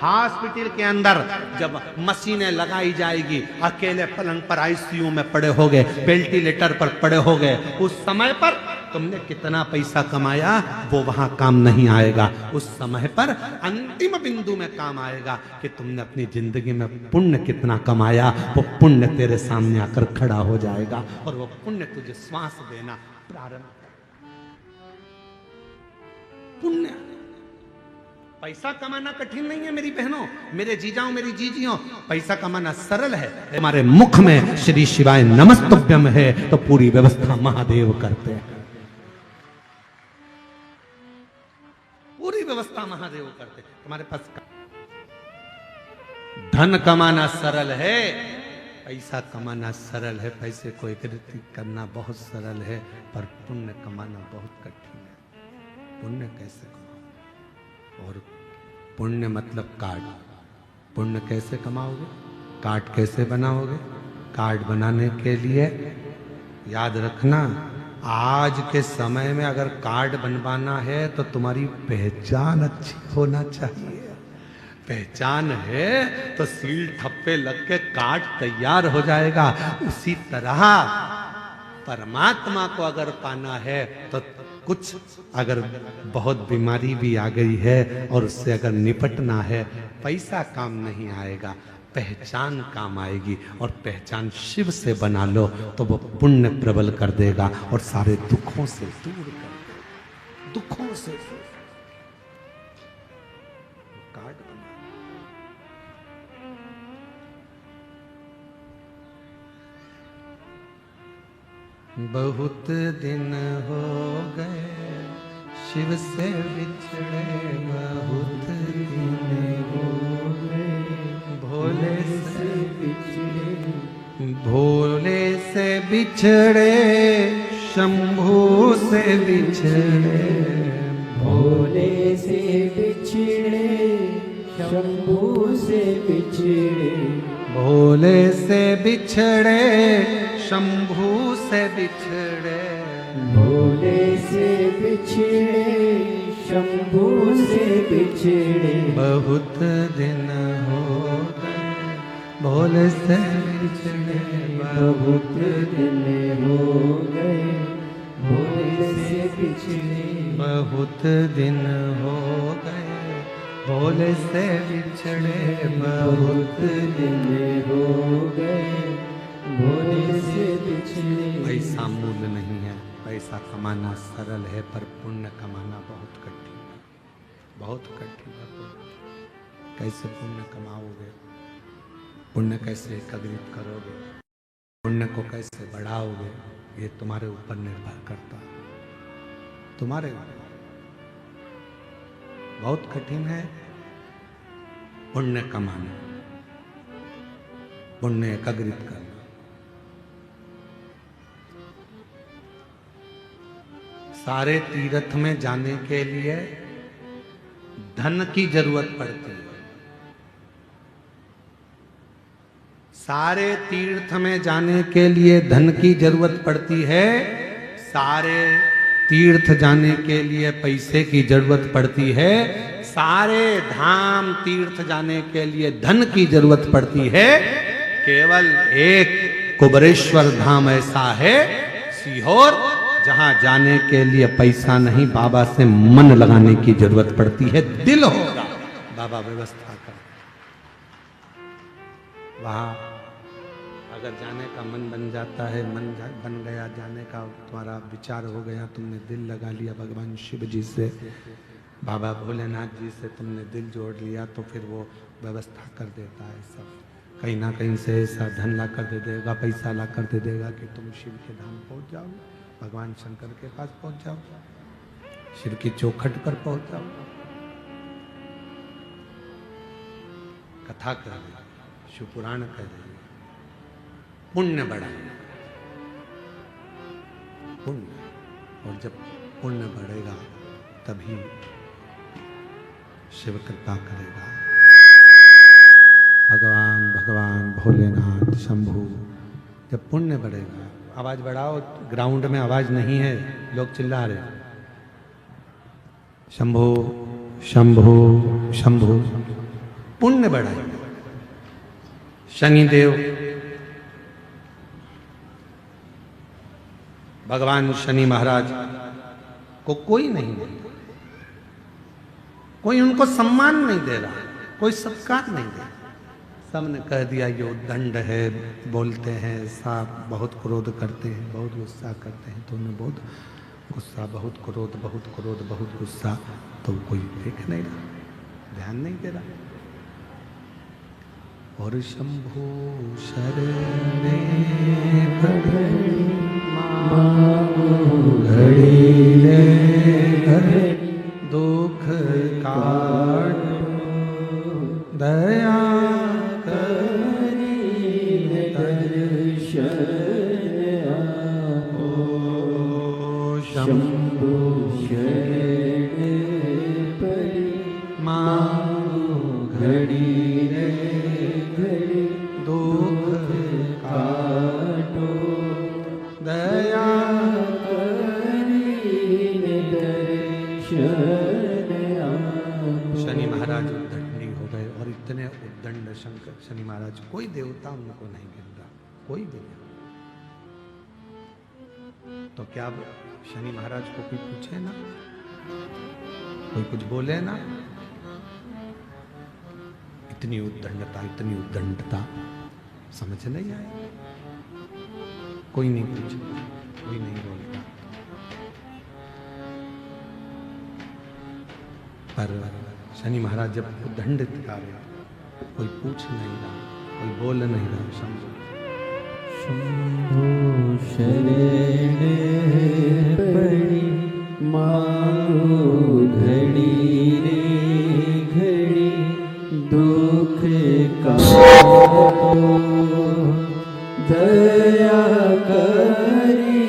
हॉस्पिटल के अंदर जब मशीनें लगाई जाएगी, अकेले पलंग पर आईसीयू में पड़े होगे, वेंटिलेटर पर पड़े होगे, उस समय पर तुमने कितना पैसा कमाया वो वहां काम नहीं आएगा। उस समय पर अंतिम बिंदु में काम आएगा कि तुमने अपनी जिंदगी में पुण्य कितना कमाया। वो पुण्य तेरे सामने आकर खड़ा हो जाएगा और वो पुण्य तुझे श्वास देना प्रारंभ। पुण्य, पैसा कमाना कठिन नहीं है मेरी बहनों, मेरे जीजाओं, मेरी जीजियों, पैसा कमाना सरल है। हमारे मुख में श्री शिवाय नमस्तुभ्यम है तो पूरी व्यवस्था महादेव करते हैं, पूरी व्यवस्था महादेव करते। तुम्हारे पास धन कमाना सरल है, पैसा कमाना सरल है, पैसे को एकत्रित करना बहुत सरल है, पर पुण्य कमाना बहुत कठिन है। पुण्य कैसे कमाओ? और पुण्य मतलब कार्ड। पुण्य कैसे कमाओगे? कार्ड कैसे बनाओगे? कार्ड बनाने के लिए याद रखना, आज के समय में अगर कार्ड बनवाना है तो तुम्हारी पहचान अच्छी होना चाहिए। पहचान है तो सील ठप्पे लग के कार्ड तैयार हो जाएगा। उसी तरह परमात्मा को अगर पाना है तो कुछ, अगर बहुत बीमारी भी आ गई है और उससे अगर निपटना है, पैसा काम नहीं आएगा, पहचान काम आएगी। और पहचान शिव से बना लो तो वो पुण्य प्रबल कर देगा और सारे दुखों से दूर कर देगा, दुखों से। कार्ड बना, बहुत दिन हो गए शिव से बिछड़े, बहुत दिन हो भोले से बिछड़े, भोले से बिछड़े, शंभू से बिछड़े, भोले से बिछड़े, शंभू से बिछड़े, भोले से बिछड़े, शंभू से बिछड़े, भोले से बिछड़े, शंभू से बिछड़े, बहुत दिन हो गए भोले से बिछड़े, बहुत दिन हो गए भोले से बिछड़े, बहुत दिन हो गए भोले से बिछड़े, बहुत दिन हो गए भोले से बिछड़े। पैसा मूल नहीं है, पैसा कमाना सरल है, पर पुण्य कमाना बहुत कठिन है, बहुत कठिन है। कैसे पुण्य कमाओगे? पुण्य कैसे एकत्रित करोगे? पुण्य को कैसे बढ़ाओगे? ये तुम्हारे ऊपर निर्भर करता है, तुम्हारे ऊपर। बहुत कठिन है पुण्य कमाना, पुण्य एकत्रित करना। सारे तीर्थ में जाने के लिए धन की जरूरत पड़ती है। सारे तीर्थ में जाने के लिए धन की जरूरत पड़ती है। सारे तीर्थ जाने के लिए पैसे की जरूरत पड़ती है। सारे धाम तीर्थ जाने के लिए धन की जरूरत पड़ती है। केवल एक कुबरेश्वर धाम ऐसा है सीहोर, जहां जाने के लिए पैसा नहीं, बाबा से मन लगाने की जरूरत पड़ती है। दिल होगा, बाबा व्यवस्था कर। वहां अगर जाने का मन बन जाता है, बन गया जाने का, तुम्हारा विचार हो गया, तुमने दिल लगा लिया भगवान शिव जी से, बाबा भोलेनाथ जी से तुमने दिल जोड़ लिया, तो फिर वो व्यवस्था कर देता है सब। कहीं ना कहीं से ऐसा धन ला कर दे देगा, पैसा ला कर दे देगा कि तुम शिव के धाम पहुंच जाओ, भगवान शंकर के पास पहुंच जाओ, शिव की चौखट पर पहुंच जाओ। कथा कर रही, शिव पुराण कर रही, पुण्य बढ़ाए, पुण्य, और जब पुण्य बढ़ेगा तभी शिव कृपा करेगा। भगवान भोलेनाथ शंभू, जब पुण्य बढ़ेगा। आवाज बढ़ाओ, ग्राउंड में आवाज नहीं है, लोग चिल्ला रहे। शंभू शंभू शंभू, पुण्य बढ़ाए। शनिदेव, भगवान शनि महाराज को कोई नहीं दे, कोई उनको सम्मान नहीं दे रहा, कोई सत्कार नहीं दे। सबने कह दिया ये उद्दंड है, बोलते हैं, साफ बहुत क्रोध करते हैं, बहुत गुस्सा करते हैं, तो उन्हें बहुत गुस्सा, बहुत क्रोध, बहुत क्रोध, बहुत गुस्सा, तो कोई देख नहीं रहा, ध्यान नहीं दे रहा। और शंभू शरणे पड़ी घड़ी ले दुख काट दया करी दर्शन आपो। शंभू शरणे पड़ी मांगो घड़ी रे घड़ी दुख काटो दया शनि महाराज उद्दंडी हो गए, और इतने उद्दंड शंकर शनि महाराज, कोई देवता उनको नहीं गिर रहा, कोई भी नहीं। तो क्या शनि महाराज को कोई पूछे ना, कोई कुछ बोले ना? इतनी उद्दंडता समझ नहीं आई। कोई नहीं पूछता, कोई नहीं बोलता। पर शनि महाराज जब उद्दंडित कर रहे, कोई पूछ नहीं रहा, कोई बोल नहीं रहा। शंभू शरणे पड़ी मांगो घड़ी रे घड़ी दुख काटो दया करी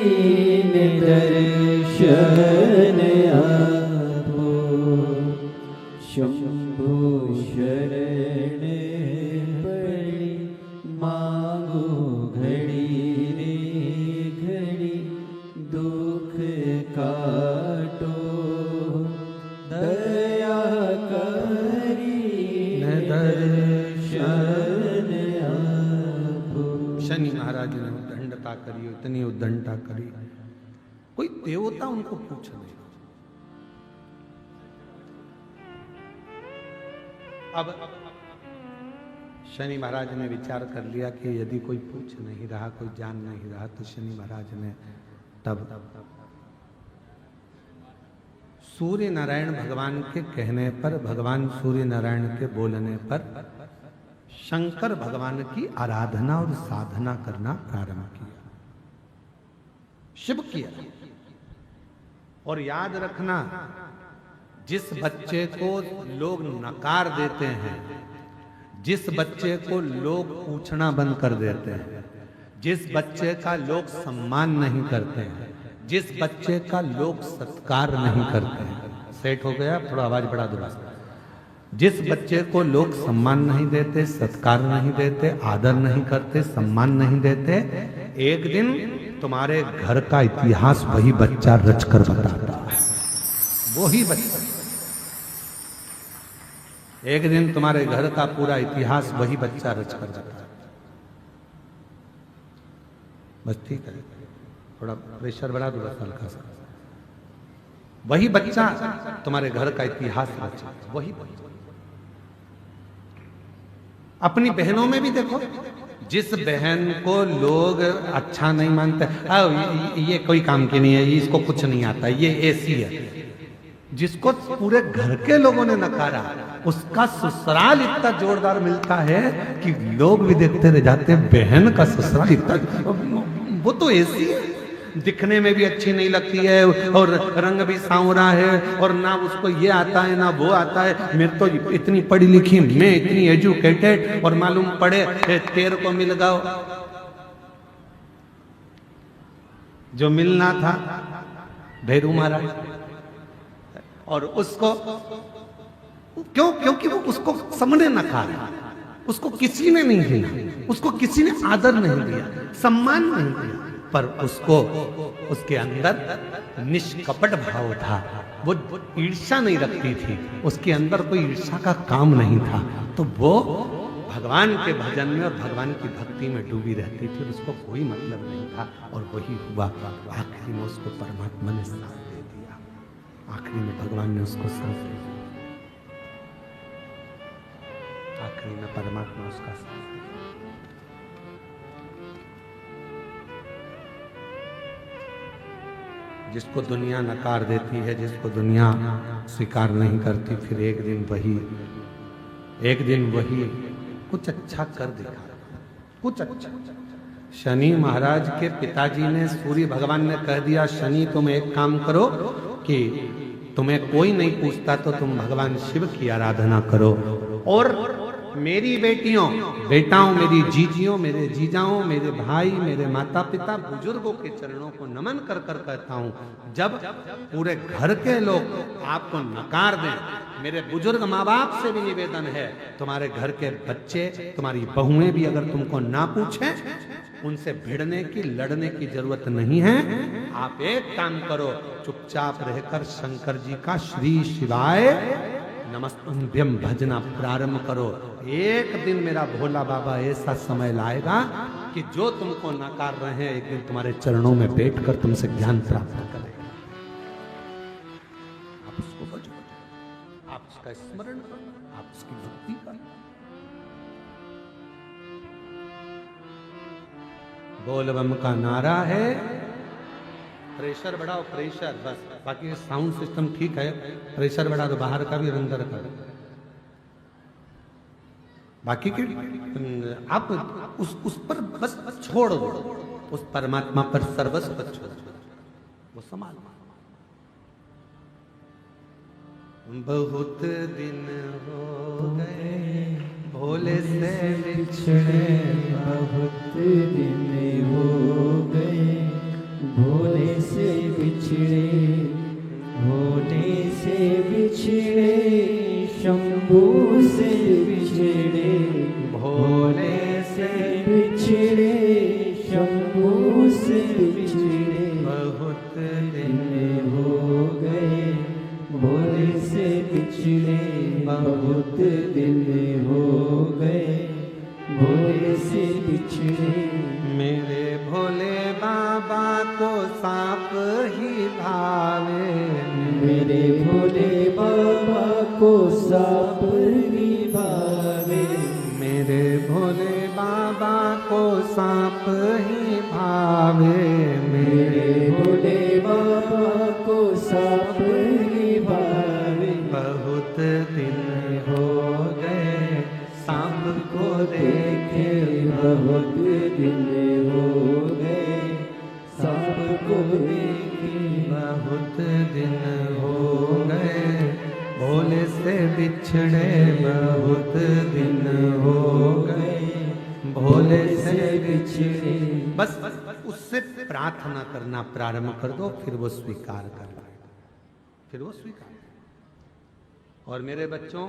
दर्शन आपो। शंभू शरणे पड़ी मांगो घड़ी रे घड़ी दुख काटो दया करी दर्शन आपो। शनि महाराज ने उद्दंडता करी, इतनी उद्दंडता करी, कोई देवता उनको पूछ नहीं। अब शनि महाराज ने विचार कर लिया कि यदि कोई पूछ नहीं रहा, कोई जान नहीं रहा, तो शनि महाराज ने तब सूर्य नारायण भगवान के कहने पर, भगवान सूर्य नारायण के बोलने पर शंकर भगवान की आराधना और साधना करना प्रारंभ किया, शिव किया। और याद रखना, जिस बच्चे को लोग नकार देते हैं, जिस बच्चे को लोग पूछना बंद कर देते हैं, जिस बच्चे का लोग सम्मान नहीं करते हैं, जिस बच्चे का लोग सत्कार नहीं करते हैं, सेट हो गया, थोड़ा आवाज बढ़ा दो। जिस बच्चे को लोग सम्मान नहीं देते, सत्कार नहीं देते, आदर नहीं करते, सम्मान नहीं देते, एक दिन तुम्हारे घर का इतिहास वही बच्चा रचकर बताता है। वही बच्चा, एक दिन तुम्हारे घर का पूरा इतिहास वही बच्चा रचकर बताता है। बस ठीक है, थोड़ा प्रेशर बढ़ा दो बस हल्का सा। वही बच्चा तुम्हारे घर का इतिहास रचा, वही बच्चा। अपनी बहनों में भी देखो, जिस बहन को लोग अच्छा नहीं मानते, ये कोई काम की नहीं है, इसको कुछ नहीं आता, ये ऐसी है, जिसको पूरे घर के लोगों ने नकारा, उसका ससुराल इतना जोरदार मिलता है कि लोग भी देखते रह जाते हैं, बहन का ससुराल इतना, वो तो ऐसी है, दिखने में भी अच्छी नहीं लगती है और रंग भी सांवरा है और ना उसको ये आता है ना वो आता है। मैं तो इतनी पढ़ी लिखी, मैं इतनी एजुकेटेड, और मालूम पड़े तेरे को मिल गया जो मिलना था भैरू महाराज, और उसको क्यों? क्योंकि वो उसको सबने नकारा, उसको किसी ने नहीं दिया, उसको किसी ने आदर नहीं दिया, सम्मान नहीं दिया, पर उसको उसके अंदर निष्कपट भाव था, वो ईर्ष्या नहीं रखती थी, उसके अंदर कोई ईर्ष्या का काम नहीं था, तो वो भगवान के भजन में और भगवान की भक्ति में डूबी रहती थी, उसको कोई मतलब नहीं था। और वही हुआ, आखिरी में उसको परमात्मा ने साथ दे दिया, आखिरी में भगवान ने उसको साथ दे दिया, आखिरी में परमात्मा उसका साथ। जिसको दुनिया नकार देती है, जिसको दुनिया स्वीकार नहीं करती, फिर एक दिन वही कुछ अच्छा कर दिखा, कुछ अच्छा। शनि महाराज के पिताजी ने, सूर्य भगवान ने कह दिया, शनि तुम एक काम करो कि तुम्हें कोई नहीं पूछता तो तुम भगवान शिव की आराधना करो, और मेरी बेटियों बेटाओं, मेरी जीजियों, मेरे जीजाओं, मेरे भाई, मेरे माता पिता, बुजुर्गों के चरणों को नमन कर कर कहता हूं, जब पूरे घर के लोग आपको नकार दें, मेरे बुजुर्ग माँ बाप से भी निवेदन है, तुम्हारे घर के बच्चे, तुम्हारी बहुएं भी अगर तुमको ना पूछें, उनसे भिड़ने की, लड़ने की जरूरत नहीं है। आप एक काम करो, चुपचाप रहकर शंकर जी का श्री शिवाय नमस्तुभ्यम भजना प्रारंभ करो। एक दिन मेरा भोला बाबा ऐसा समय लाएगा कि जो तुमको नकार रहे हैं, एक दिन तुम्हारे चरणों में बैठकर तुमसे ज्ञान प्राप्त करेगा। आप उसको बचो, आप उसका स्मरण करो, आप उसकी भक्ति करो। बोलबम का नारा है, प्रेशर बढ़ाओ, प्रेशर बस, बाकी साउंड सिस्टम ठीक है, प्रेशर बढ़ा दो, बाहर का भी और अंदर का। बाकी के आप उस पर बस छोड़ दो, उस परमात्मा पर सर्वस्व छोड़ दो, वो संभाल। बहुत दिन हो गए भोले से बिछड़े, बहुत दिन हो गए भोले से बिछड़े, भोले से बिछड़े, शंभू से बिछड़े, भोले से बिछड़े, शंभू से बिछड़े, बहुत दिन हो गए भोले से बिछड़े, बहुत दिन हो गए भोले से बिछड़े। मेरे भोले बाबा को सांप ही भावे, मेरे भोले बाबा को सांप ही भावे, मेरे भोले बाबा को सांप ही भावे, मेरे भोले बाबा को सांप ही भावे। बहुत दिन हो गए सांप को देखे, बहुत दिन हो गए सांप को देखे, बहुत दिन हो गए भोले से बिछड़े, बहुत दिन हो गए भोले से बिछड़े। बस उससे प्रार्थना करना प्रारंभ कर दो, फिर वो स्वीकार कर लेगा, फिर वो स्वीकार। और मेरे बच्चों,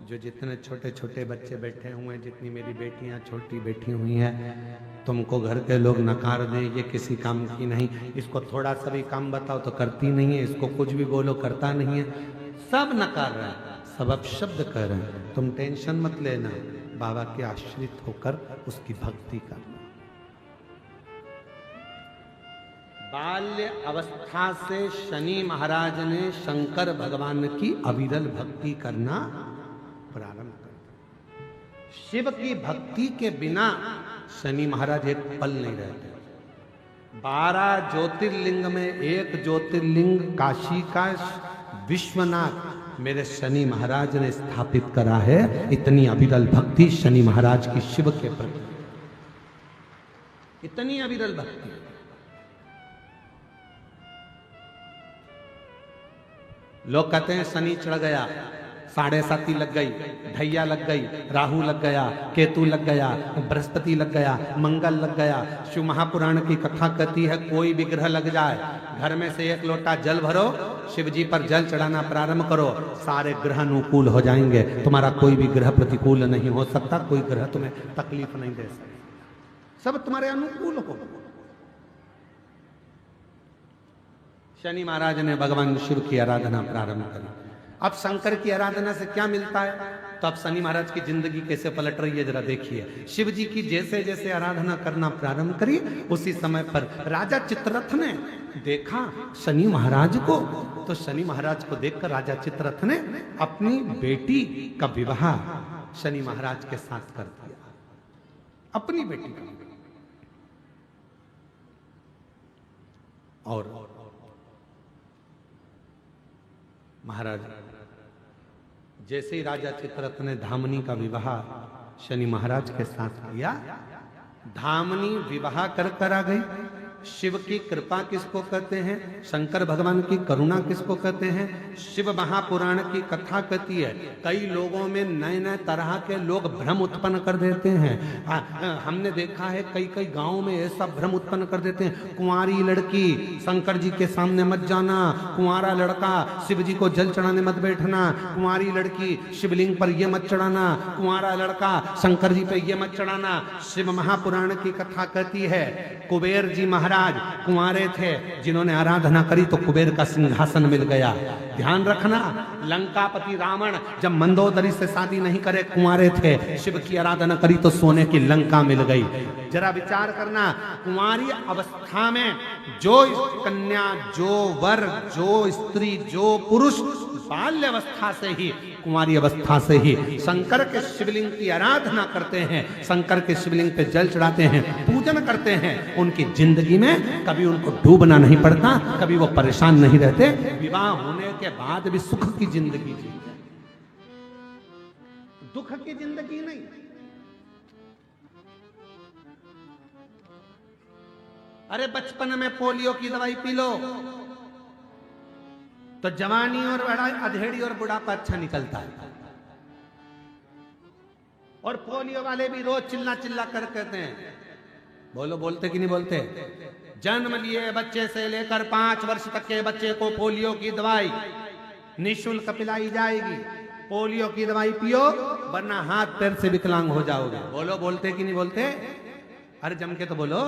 जो जितने छोटे छोटे बच्चे बैठे हुए हैं, जितनी मेरी बेटियां छोटी बैठी हुई हैं, तुमको घर के लोग नकार दें, ये किसी काम की नहीं, इसको थोड़ा सा भी काम बताओ तो करती नहीं है, इसको कुछ भी बोलो करता नहीं है, सब नकार रहे हैं, सब अपशब्द कह रहे हैं। तुम टेंशन मत लेना, बाबा के आश्रित होकर उसकी भक्ति करना। बाल्य अवस्था से शनि महाराज ने शंकर भगवान की अविरल भक्ति करना प्रारंभ कर दिया। शिव की भक्ति के बिना शनि महाराज एक पल नहीं रहते। 12 ज्योतिर्लिंग में एक ज्योतिर्लिंग काशी का विश्वनाथ मेरे शनि महाराज ने स्थापित करा है। इतनी अविरल भक्ति शनि महाराज की शिव के प्रति, इतनी अविरल भक्ति। लोग कहते हैं शनि चढ़ गया, 7.5 लग गई, ढैया लग गई, राहु लग गया, केतु लग गया, बृहस्पति लग गया, मंगल लग गया। शिव महापुराण की कथा कहती है कोई भी ग्रह लग जाए, घर में से 1 लोटा जल भरो, शिव जी पर जल चढ़ाना प्रारंभ करो, सारे ग्रह अनुकूल हो जाएंगे। तुम्हारा कोई भी ग्रह प्रतिकूल नहीं हो सकता, कोई ग्रह तुम्हें तकलीफ नहीं दे सकता, सब तुम्हारे अनुकूल हो। शनि महाराज ने भगवान शिव की आराधना प्रारंभ करी। अब शंकर की आराधना से क्या मिलता है? तो अब शनि महाराज की जिंदगी कैसे पलट रही है जरा देखिए। शिव जी की जैसे जैसे आराधना करना प्रारंभ करी, उसी समय पर राजा चित्ररथ ने देखा शनि महाराज को, तो शनि महाराज को देखकर राजा चित्ररथ ने अपनी बेटी का विवाह शनि महाराज के साथ कर दिया, अपनी बेटी का। और महाराज जैसे ही राजा चित्ररथ ने धामनी का विवाह शनि महाराज के साथ किया, धामनी विवाह कर आ गई। शिव की कृपा किसको कहते हैं? शंकर भगवान की करुणा किसको कहते हैं? शिव महापुराण की कथा कहती है कई लोगों में नए नए तरह के लोग भ्रम उत्पन्न कर देते हैं। हमने देखा है कई कई गांवों में ऐसा भ्रम उत्पन्न कर देते हैं, कुंवारी लड़की शंकर जी के सामने मत जाना, कुंवारा लड़का शिव जी को जल चढ़ाने मत बैठना, कुंवारी लड़की शिवलिंग पर ये मत चढ़ाना, कुंवारा लड़का शंकर जी पे ये मत चढ़ाना। शिव महापुराण की कथा कहती है कुबेर जी महाराज कुंवारे थे, जिन्होंने आराधना करी तो कुबेर का सिंहासन मिल गया। ध्यान रखना, लंकापति रावण जब मंदोदरी से शादी नहीं करे, कुंवारे थे, शिव की आराधना करी तो सोने की लंका मिल गई। जरा विचार करना, कुंवारी अवस्था में जो कन्या, जो वर, जो स्त्री, जो पुरुष बाल्य अवस्था से ही, कुंवारी अवस्था से ही शंकर के शिवलिंग की आराधना करते हैं, शंकर के शिवलिंग पे जल चढ़ाते हैं, पूजन करते हैं, उनकी जिंदगी में कभी उनको डूबना नहीं पड़ता, कभी वो परेशान नहीं रहते। विवाह होने के बाद भी सुख की जिंदगी जीते, दुख की जिंदगी नहीं। अरे बचपन में पोलियो की दवाई पी लो तो जवानी और अधेड़ी और बुढ़ापा अच्छा निकलता है। और पोलियो वाले भी रोज चिल्ला चिल्ला कर कहते हैं, बोलो बोलते कि नहीं बोलते? जन्म लिए बच्चे से लेकर 5 वर्ष तक के बच्चे को पोलियो की दवाई निःशुल्क पिलाई जाएगी। पोलियो की दवाई पियो वरना हाथ पैर से विकलांग हो जाओगे। बोलो बोलते कि नहीं बोलते? अरे जम के तो बोलो,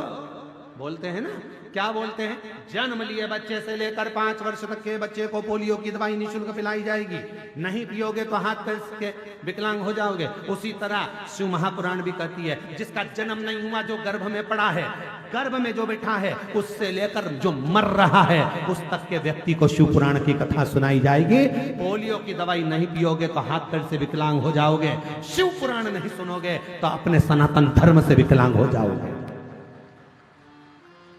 बोलते हैं ना। क्या बोलते हैं? जन्म लिए बच्चे से लेकर 5 वर्ष तक के बच्चे को पोलियो की दवाई निःशुल्क पिलाई जाएगी, नहीं पियोगे तो हाथ पैर के विकलांग हो जाओगे। उसी तरह शिव महापुराण भी कहती है जिसका जन्म नहीं हुआ, जो गर्भ में पड़ा है, गर्भ में जो बैठा है, उससे लेकर जो मर रहा है उस तक के व्यक्ति को शिव पुराण की कथा सुनाई जाएगी। पोलियो की दवाई नहीं पियोगे तो हाथ पैर से विकलांग हो जाओगे, शिव पुराण नहीं सुनोगे तो अपने सनातन धर्म से विकलांग हो जाओगे,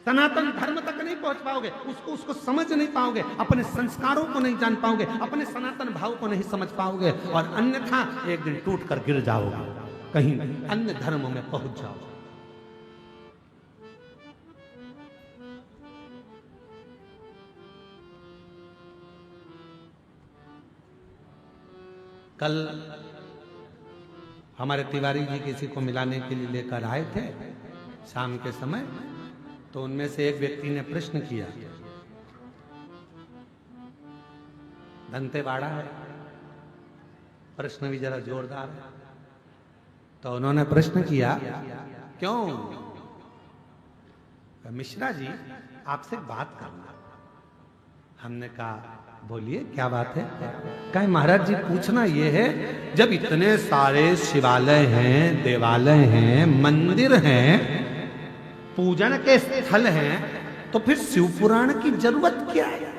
सनातन धर्म तक नहीं पहुंच पाओगे, उसको समझ नहीं पाओगे, अपने संस्कारों को नहीं जान पाओगे, अपने सनातन भाव को नहीं समझ पाओगे, और अन्यथा एक दिन टूट कर गिर जाओगे, कहीं अन्य धर्मों में पहुंच जाओगे। कल हमारे तिवारी जी किसी को मिलाने के लिए लेकर आए थे शाम के समय, तो उनमें से एक व्यक्ति ने प्रश्न किया, दंतेवाड़ा है, प्रश्न भी जरा जोरदार है। तो उन्होंने प्रश्न किया, क्यों? मिश्रा जी आपसे बात करना। हमने कहा बोलिए क्या बात है? कहे महाराज जी पूछना ये है, जब इतने सारे शिवालय हैं, देवालय हैं, मंदिर हैं, पूजन के स्थल हैं, तो फिर शिव पुराण की जरूरत क्या है?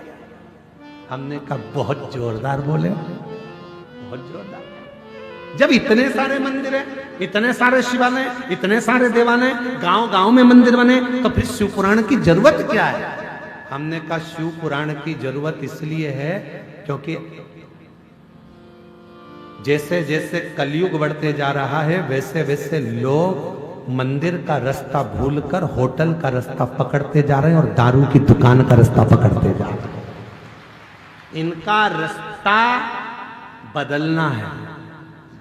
हमने कहा बहुत जोरदार बोले, बहुत जोरदार। जब इतने सारे मंदिर हैं, इतने सारे शिवालय, इतने सारे देवालय, गांव गांव में मंदिर बने, तो फिर शिव पुराण की जरूरत क्या है? हमने कहा शिव पुराण की जरूरत इसलिए है क्योंकि जैसे जैसे कलयुग बढ़ते जा रहा है वैसे वैसे लोग मंदिर का रास्ता भूलकर होटल का रास्ता पकड़ते जा रहे हैं और दारू की दुकान का रास्ता पकड़ते जा रहे हैं। इनका रास्ता बदलना है।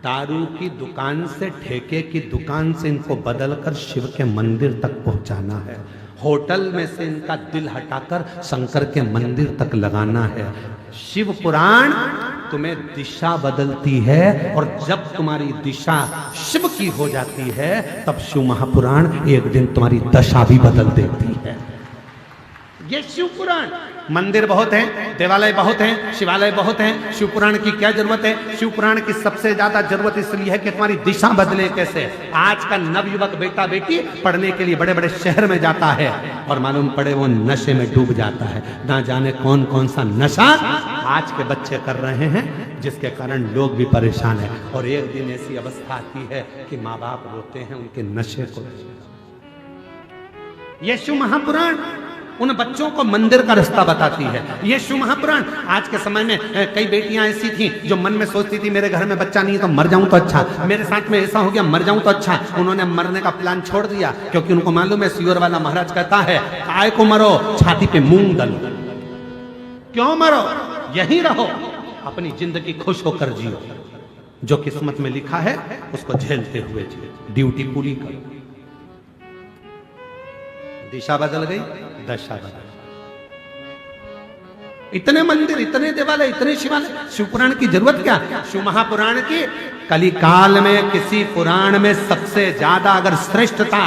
दारू की दुकान से, ठेके की दुकान से इनको बदलकर शिव के मंदिर तक पहुंचाना है। होटल में से इनका दिल हटाकर शंकर के मंदिर तक लगाना है। शिव पुराण तुम्हें दिशा बदलती है और जब तुम्हारी दिशा शिव की हो जाती है तब शिव महापुराण एक दिन तुम्हारी दशा भी बदल देती है। ये शिव पुराण। मंदिर बहुत हैं, देवालय बहुत हैं, शिवालय बहुत हैं, शिव पुराण की क्या जरूरत है? शिव पुराण की सबसे ज्यादा जरूरत इसलिए है कि तुम्हारी दिशा बदले कैसे। आज का नवयुवक बेटा बेटी पढ़ने के लिए बड़े बड़े शहर में जाता है और मालूम पड़े वो नशे में डूब जाता है। ना जाने कौन कौन सा नशा आज के बच्चे कर रहे हैं जिसके कारण लोग भी परेशान है। और एक दिन ऐसी अवस्था आती है कि माँ बाप रोते हैं उनके नशे को। ये शिव महापुराण उन बच्चों को मंदिर का रास्ता बताती है। ये शिव महापुराण। आज के समय में कई बेटियां ऐसी थी जो मन में सोचती थी मेरे घर में बच्चा नहीं है तो मर जाऊं तो अच्छा, मेरे साथ में ऐसा हो गया मर जाऊं तो अच्छा। उन्होंने मरने का प्लान छोड़ दिया क्योंकि उनको मालूम है सियोर वाला महाराज कहता है काय को मरो, छाती पे मूंग दलो। क्यों मरो, यहीं रहो, अपनी जिंदगी खुश होकर जियो। जो किस्मत में लिखा है उसको झेलते हुए जियो, ड्यूटी पूरी करो। दिशा बदल गई, दशा बदल। इतने मंदिर, इतने देवालय, इतने शिवालय, शिव पुराण की जरूरत क्या? शिव महापुराण की कली काल में किसी पुराण में सबसे ज्यादा अगर श्रेष्ठता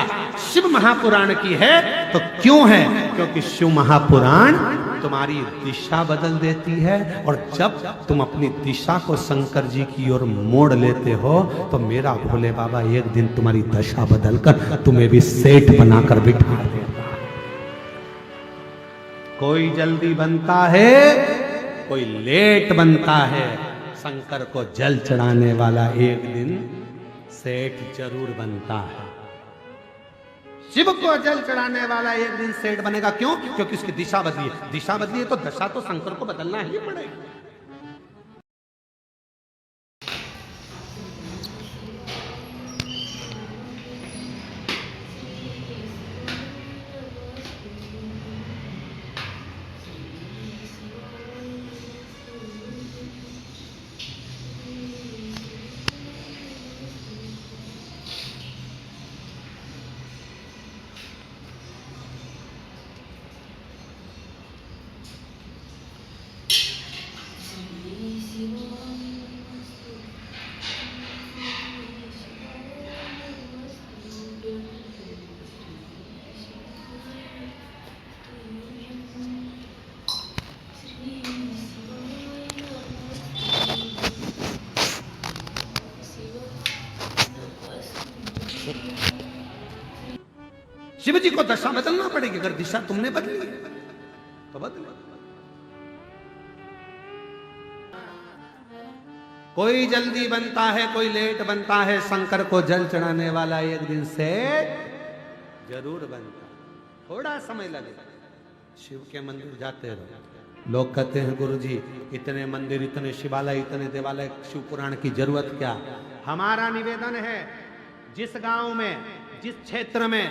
शिव महापुराण की है तो क्यों है? क्योंकि शिव महापुराण तुम्हारी दिशा बदल देती है और जब तुम अपनी दिशा को शंकर जी की ओर मोड़ लेते हो तो मेरा भोले बाबा एक दिन तुम्हारी दशा बदलकर तुम्हें भी सेठ बनाकर बिठा देता। कोई जल्दी बनता है, कोई लेट बनता है। शंकर को जल चढ़ाने वाला एक दिन सेठ जरूर बनता है। शिव को जल चढ़ाने वाला एक दिन सेठ बनेगा। क्यों? क्योंकि उसकी दिशा बदली है। दिशा बदली है तो दशा तो शंकर को बदलना ही पड़ेगा। शिव जी को दशा बदलना पड़ेगी। अगर दिशा तुमने बदली तो बदले। कोई जल्दी बनता है, कोई लेट बनता है। शंकर को जल चढ़ाने वाला एक दिन से जरूर बनता। थोड़ा समय लगेगा। शिव के मंदिर जाते रहो। लोग कहते हैं गुरुजी इतने मंदिर, इतने शिवालय, इतने देवालय, शिव पुराण की जरूरत क्या? हमारा निवेदन है जिस गांव में, जिस क्षेत्र में,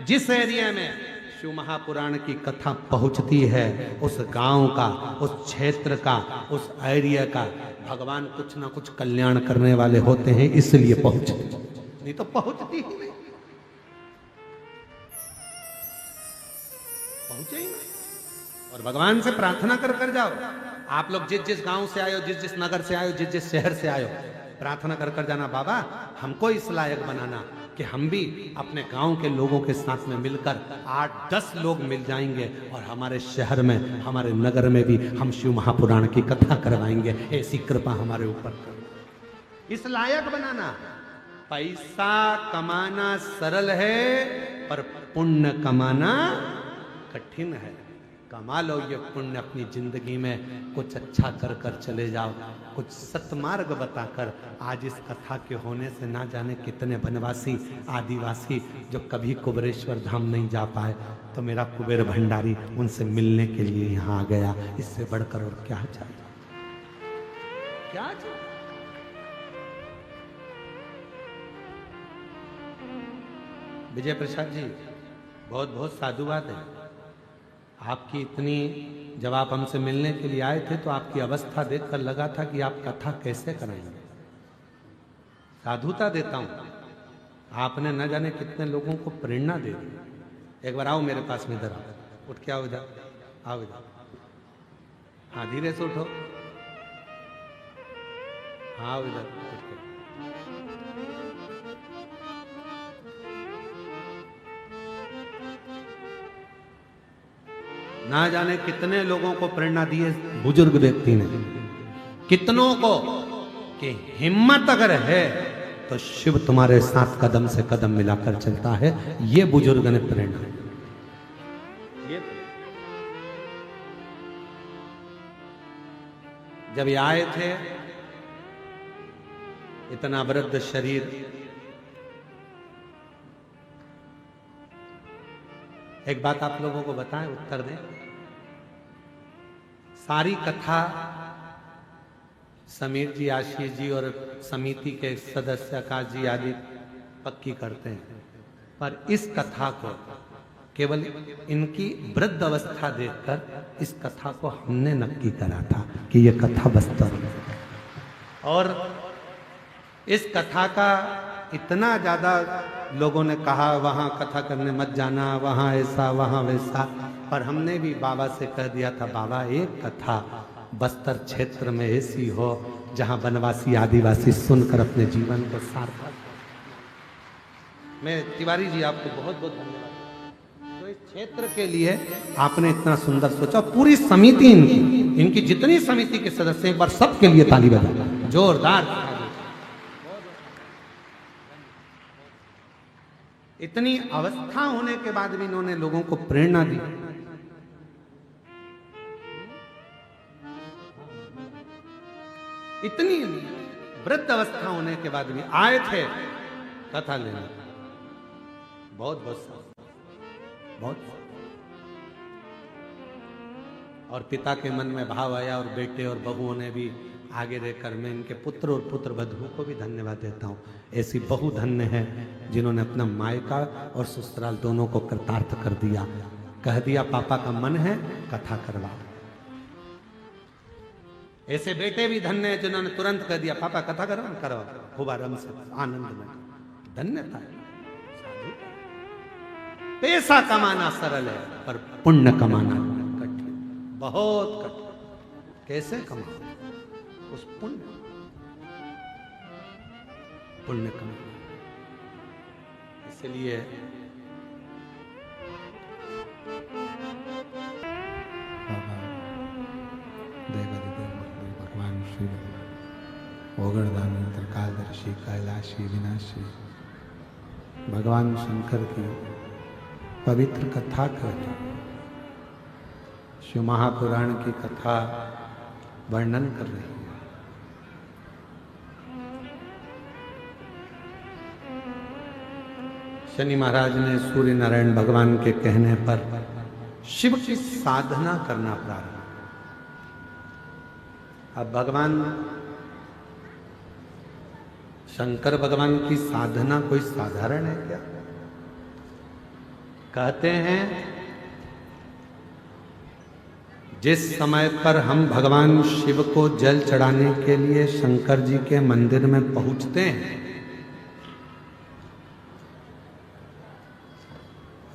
जिस एरिया में शिव महापुराण की कथा पहुंचती है उस गांव का, उस क्षेत्र का, उस एरिया का भगवान कुछ ना कुछ कल्याण करने वाले होते हैं, इसलिए पहुंचती, नहीं तो पहुंचती ही नहीं, पहुंचे ही नहीं। और भगवान से प्रार्थना कर कर जाओ। आप लोग जिस जिस गांव से आयो, जिस जिस नगर से आयो, जिस जिस शहर से आयो, प्रार्थना कर कर जाना बाबा हमको इस लायक बनाना कि हम भी अपने गांव के लोगों के साथ में मिलकर 8-10 लोग मिल जाएंगे और हमारे शहर में, हमारे नगर में भी हम शिव महापुराण की कथा करवाएंगे। ऐसी कृपा हमारे ऊपर कर। इस लायक बनाना। पैसा कमाना सरल है पर पुण्य कमाना कठिन है। कमा लो ये पुण्य अपनी जिंदगी में, कुछ अच्छा कर कर चले जाओ, कुछ सतमार्ग बताकर। आज इस कथा के होने से ना जाने कितने वनवासी आदिवासी जो कभी कुबेरेश्वर धाम नहीं जा पाए, तो मेरा कुबेर भंडारी उनसे मिलने के लिए यहाँ आ गया। इससे बढ़कर और क्या चाहिए, क्या चाहिए? विजय प्रसाद जी, बहुत बहुत साधुवाद है आपकी। इतनी, जब आप हमसे मिलने के लिए आए थे तो आपकी अवस्था देखकर लगा था कि आप कथा कैसे कराएंगे। साधुता देता हूं, आपने न जाने कितने लोगों को प्रेरणा दे दी। एक बार आओ मेरे पास में, इधर आओ, उठ के आओ इधर, आओ इधर। हाँ धीरे से उठो, हाँ इधर उठ के। ना जाने कितने लोगों को प्रेरणा दी है बुजुर्ग व्यक्ति ने, कितनों को, कि हिम्मत अगर है तो शिव तुम्हारे साथ कदम से कदम मिलाकर चलता है। ये बुजुर्ग ने प्रेरणा। ये जब ये आए थे, इतना वृद्ध शरीर, एक बात आप लोगों को बताएं, उत्तर दें। सारी कथा समीर जी, आशीष जी और समिति के सदस्य आकाश जी आदि पक्की करते हैं, पर इस कथा को केवल इनकी वृद्ध अवस्था देखकर इस कथा को हमने नक्की करा था कि यह कथा वास्तव में। और इस कथा का इतना ज्यादा लोगों ने कहा वहां कथा करने मत जाना, वहां ऐसा वहां वैसा, पर हमने भी बाबा से कह दिया था, बाबा एक कथा बस्तर क्षेत्र में ऐसी हो जहां वनवासी आदिवासी सुनकर अपने जीवन को सार्थक। मैं तिवारी जी आपको बहुत बहुत धन्यवाद। तो इस क्षेत्र के लिए आपने इतना सुंदर सोचा, पूरी समिति इनकी जितनी समिति के सदस्य, एक बार सबके लिए ताली बजा, जोरदार। इतनी अवस्था होने के बाद भी इन्होंने लोगों को प्रेरणा दी। इतनी वृद्ध अवस्था होने के बाद भी आए थे कथा लेने। बहुत बहुत बहुत। और पिता के मन में भाव आया और बेटे और बहुओं ने भी आगे रहकर, मैं इनके पुत्र और पुत्र वधुओं को भी धन्यवाद देता हूँ। ऐसी बहु धन्य है जिन्होंने अपना मायका और ससुराल दोनों को कृतार्थ कर दिया, कह दिया पापा का मन है कथा करवा। ऐसे बेटे भी धन्य है जिन्होंने तुरंत कह दिया पापा कथा करवा, खूब आराम से आनंद में। धन्यता है। पैसा कमाना सरल है पर पुण्य कमाना कठिन, बहुत कठिन। कैसे कमाओ उस पुण्य कमाना। इसलिए भगवान शिव ओगरदानी त्रिकालदर्शी कैलाशी विनाशी भगवान शंकर की पवित्र कथा कहते, शिव महापुराण की कथा वर्णन कर रही है। शनि महाराज ने सूर्य नारायण भगवान के कहने पर शिव की साधना करना प्रारंभ। अब भगवान शंकर भगवान की साधना कोई साधारण है क्या? कहते हैं जिस समय पर हम भगवान शिव को जल चढ़ाने के लिए शंकर जी के मंदिर में पहुंचते हैं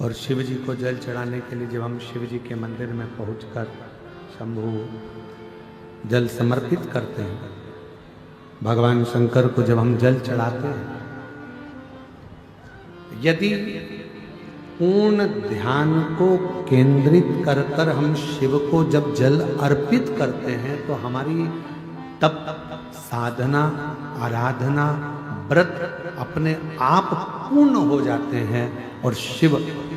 और शिव जी को जल चढ़ाने के लिए जब हम शिव जी के मंदिर में पहुंचकर शंभु जल समर्पित करते हैं, भगवान शंकर को जब हम जल चढ़ाते हैं, यदि पूर्ण ध्यान को केंद्रित कर कर हम शिव को जब जल अर्पित करते हैं तो हमारी तप साधना आराधना व्रत अपने आप पूर्ण हो जाते हैं और शिव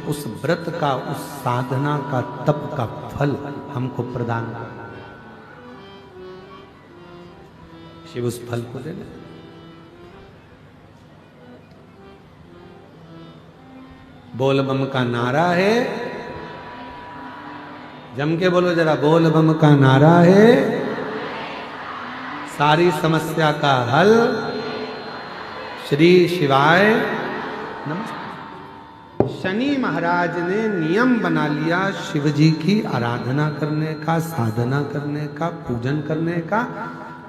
उस व्रत का, उस साधना का, तप का फल हमको प्रदान करते हैं। शिव उस फल को दे दे। बोल बम का नारा है, जम के बोलो जरा, बोल बम का नारा है, सारी समस्या का हल, श्री शिवाय नमस्ते। शनि महाराज ने नियम बना लिया शिव जी की आराधना करने का, साधना करने का, पूजन करने का,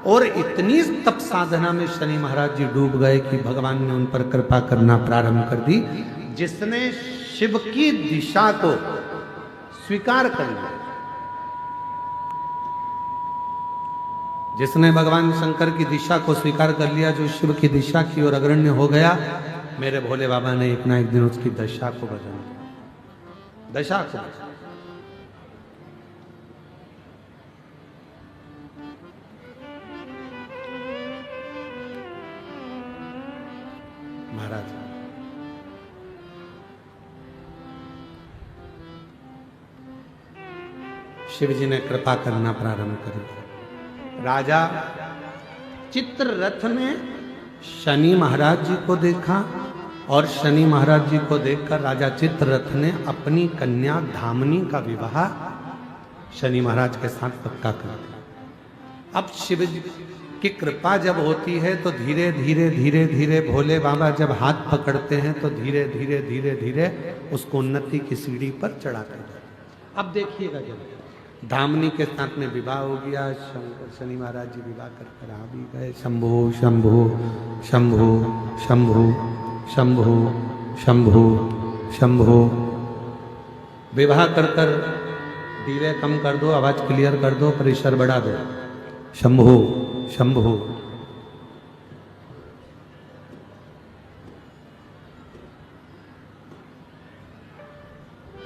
और इतनी तप साधना में शनि महाराज जी डूब गए कि भगवान ने उन पर कृपा करना प्रारंभ कर दी। जिसने शिव की दिशा को स्वीकार कर लिया, जिसने भगवान शंकर की दिशा को स्वीकार कर लिया, जो शिव की दिशा की ओर अग्रण्य हो गया, मेरे भोले बाबा ने एक ना एक दिन उसकी दशा को बदल दिया। दशा को महाराज शिव जी ने कृपा करना प्रारंभ कर दिया। राजा चित्ररथ ने शनि महाराज जी को देखा और शनि महाराज जी को देखकर राजा चित्ररथ ने अपनी कन्या धामनी का विवाह शनि महाराज के साथ पक्का कर दिया। अब शिव जी की कृपा जब होती है तो धीरे धीरे धीरे धीरे भोले बाबा जब हाथ पकड़ते हैं तो धीरे धीरे धीरे धीरे उसको उन्नति की सीढ़ी पर चढ़ाते हैं। अब देखिएगा, जब धामनी के साथ में विवाह हो गया, शंकर शनि महाराज जी विवाह कर आ भी गए। शंभु शंभु शंभु शंभु शंभु शंभु शंभु। विवाह कर कर डिले कम कर दो, आवाज क्लियर कर दो, परिसर बढ़ा दो। शंभु शंभु।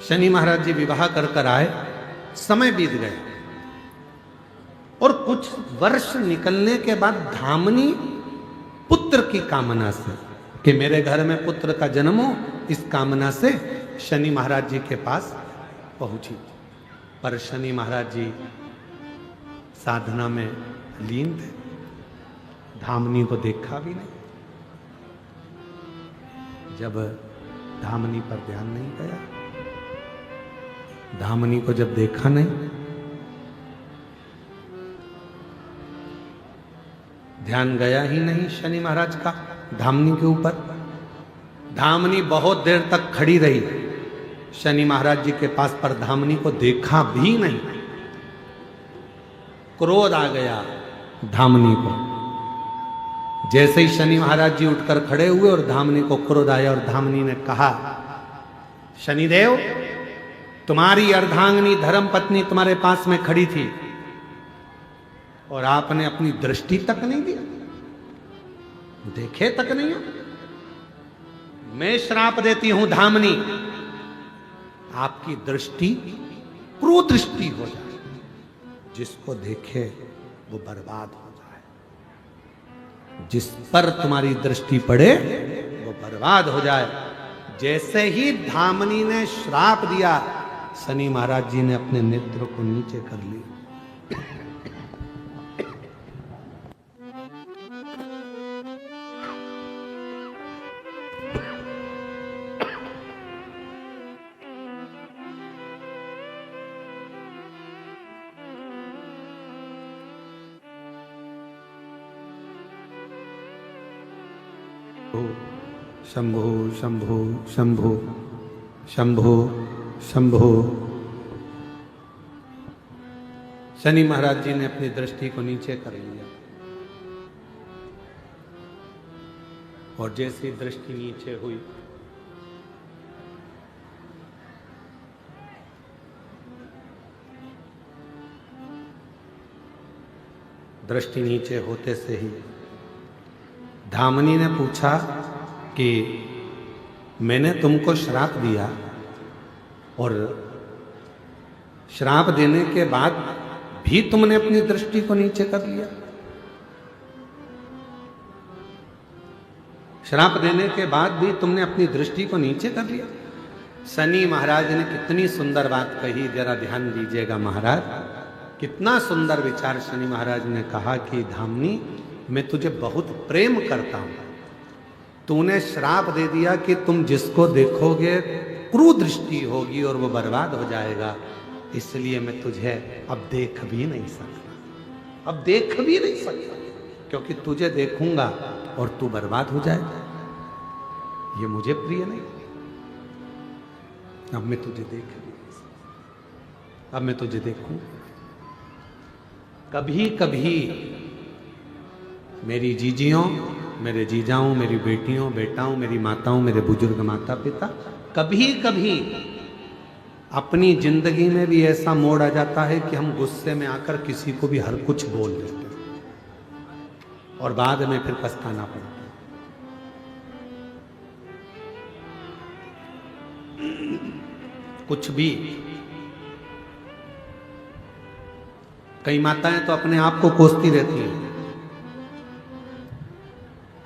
शनि महाराज जी विवाह कर कर आए, समय बीत गए और कुछ वर्ष निकलने के बाद धामनी पुत्र की कामना से कि मेरे घर में पुत्र का जन्म हो, इस कामना से शनि महाराज जी के पास पहुंची। पर शनि महाराज जी साधना में लीन थे, धामनी को देखा भी नहीं। जब धामनी पर ध्यान नहीं गया, धामनी को जब देखा नहीं, ध्यान गया ही नहीं शनि महाराज का धामनी के ऊपर। धामनी बहुत देर तक खड़ी रही शनि महाराज जी के पास, पर धामनी को देखा भी नहीं। क्रोध आ गया धामनी को। जैसे ही शनि महाराज जी उठकर खड़े हुए और धामनी को क्रोध आया और धामनी ने कहा, शनिदेव, तुम्हारी अर्धांगिनी धर्म पत्नी तुम्हारे पास में खड़ी थी और आपने अपनी दृष्टि तक नहीं दी, देखे तक नहीं हो। मैं श्राप देती हूं धामनी, आपकी दृष्टि कुदृष्टि हो जाए, जिसको देखे वो बर्बाद हो जाए। जिस पर तुम्हारी दृष्टि पड़े वो बर्बाद हो जाए। जैसे ही धामनी ने श्राप दिया, शनि महाराज जी ने अपने नेत्र को नीचे कर लिया। शंभो शंभो शंभो शंभो शंभो। शनि महाराज जी ने अपनी दृष्टि को नीचे कर लिया और जैसी दृष्टि नीचे हुई, दृष्टि नीचे होते से ही धामनी ने पूछा कि मैंने तुमको श्राप दिया और श्राप देने के बाद भी तुमने अपनी दृष्टि को नीचे कर लिया। श्राप देने के बाद भी तुमने अपनी दृष्टि को नीचे कर लिया। शनि महाराज ने कितनी सुंदर बात कही, जरा ध्यान दीजिएगा महाराज। कितना सुंदर विचार शनि महाराज ने कहा कि धामनी, मैं तुझे बहुत प्रेम करता हूं। तूने श्राप दे दिया कि तुम जिसको देखोगे क्रूदृष्टि होगी और वो बर्बाद हो जाएगा, इसलिए मैं तुझे अब देख भी नहीं सकता, अब देख भी नहीं सकता, क्योंकि तुझे देखूंगा और तू बर्बाद हो जाएगा, ये मुझे प्रिय नहीं। अब मैं तुझे देख भी नहीं सकता, अब मैं तुझे देखूं। कभी कभी मेरी जीजियों, मेरे जीजाओं, मेरी बेटियों, बेटाओं, मेरी माताओं, मेरे बुजुर्ग माता पिता, कभी कभी अपनी जिंदगी में भी ऐसा मोड़ आ जाता है कि हम गुस्से में आकर किसी को भी हर कुछ बोल देते हैं और बाद में फिर पछताना पड़ता है। कुछ भी। कई माताएं तो अपने आप को कोसती रहती हैं।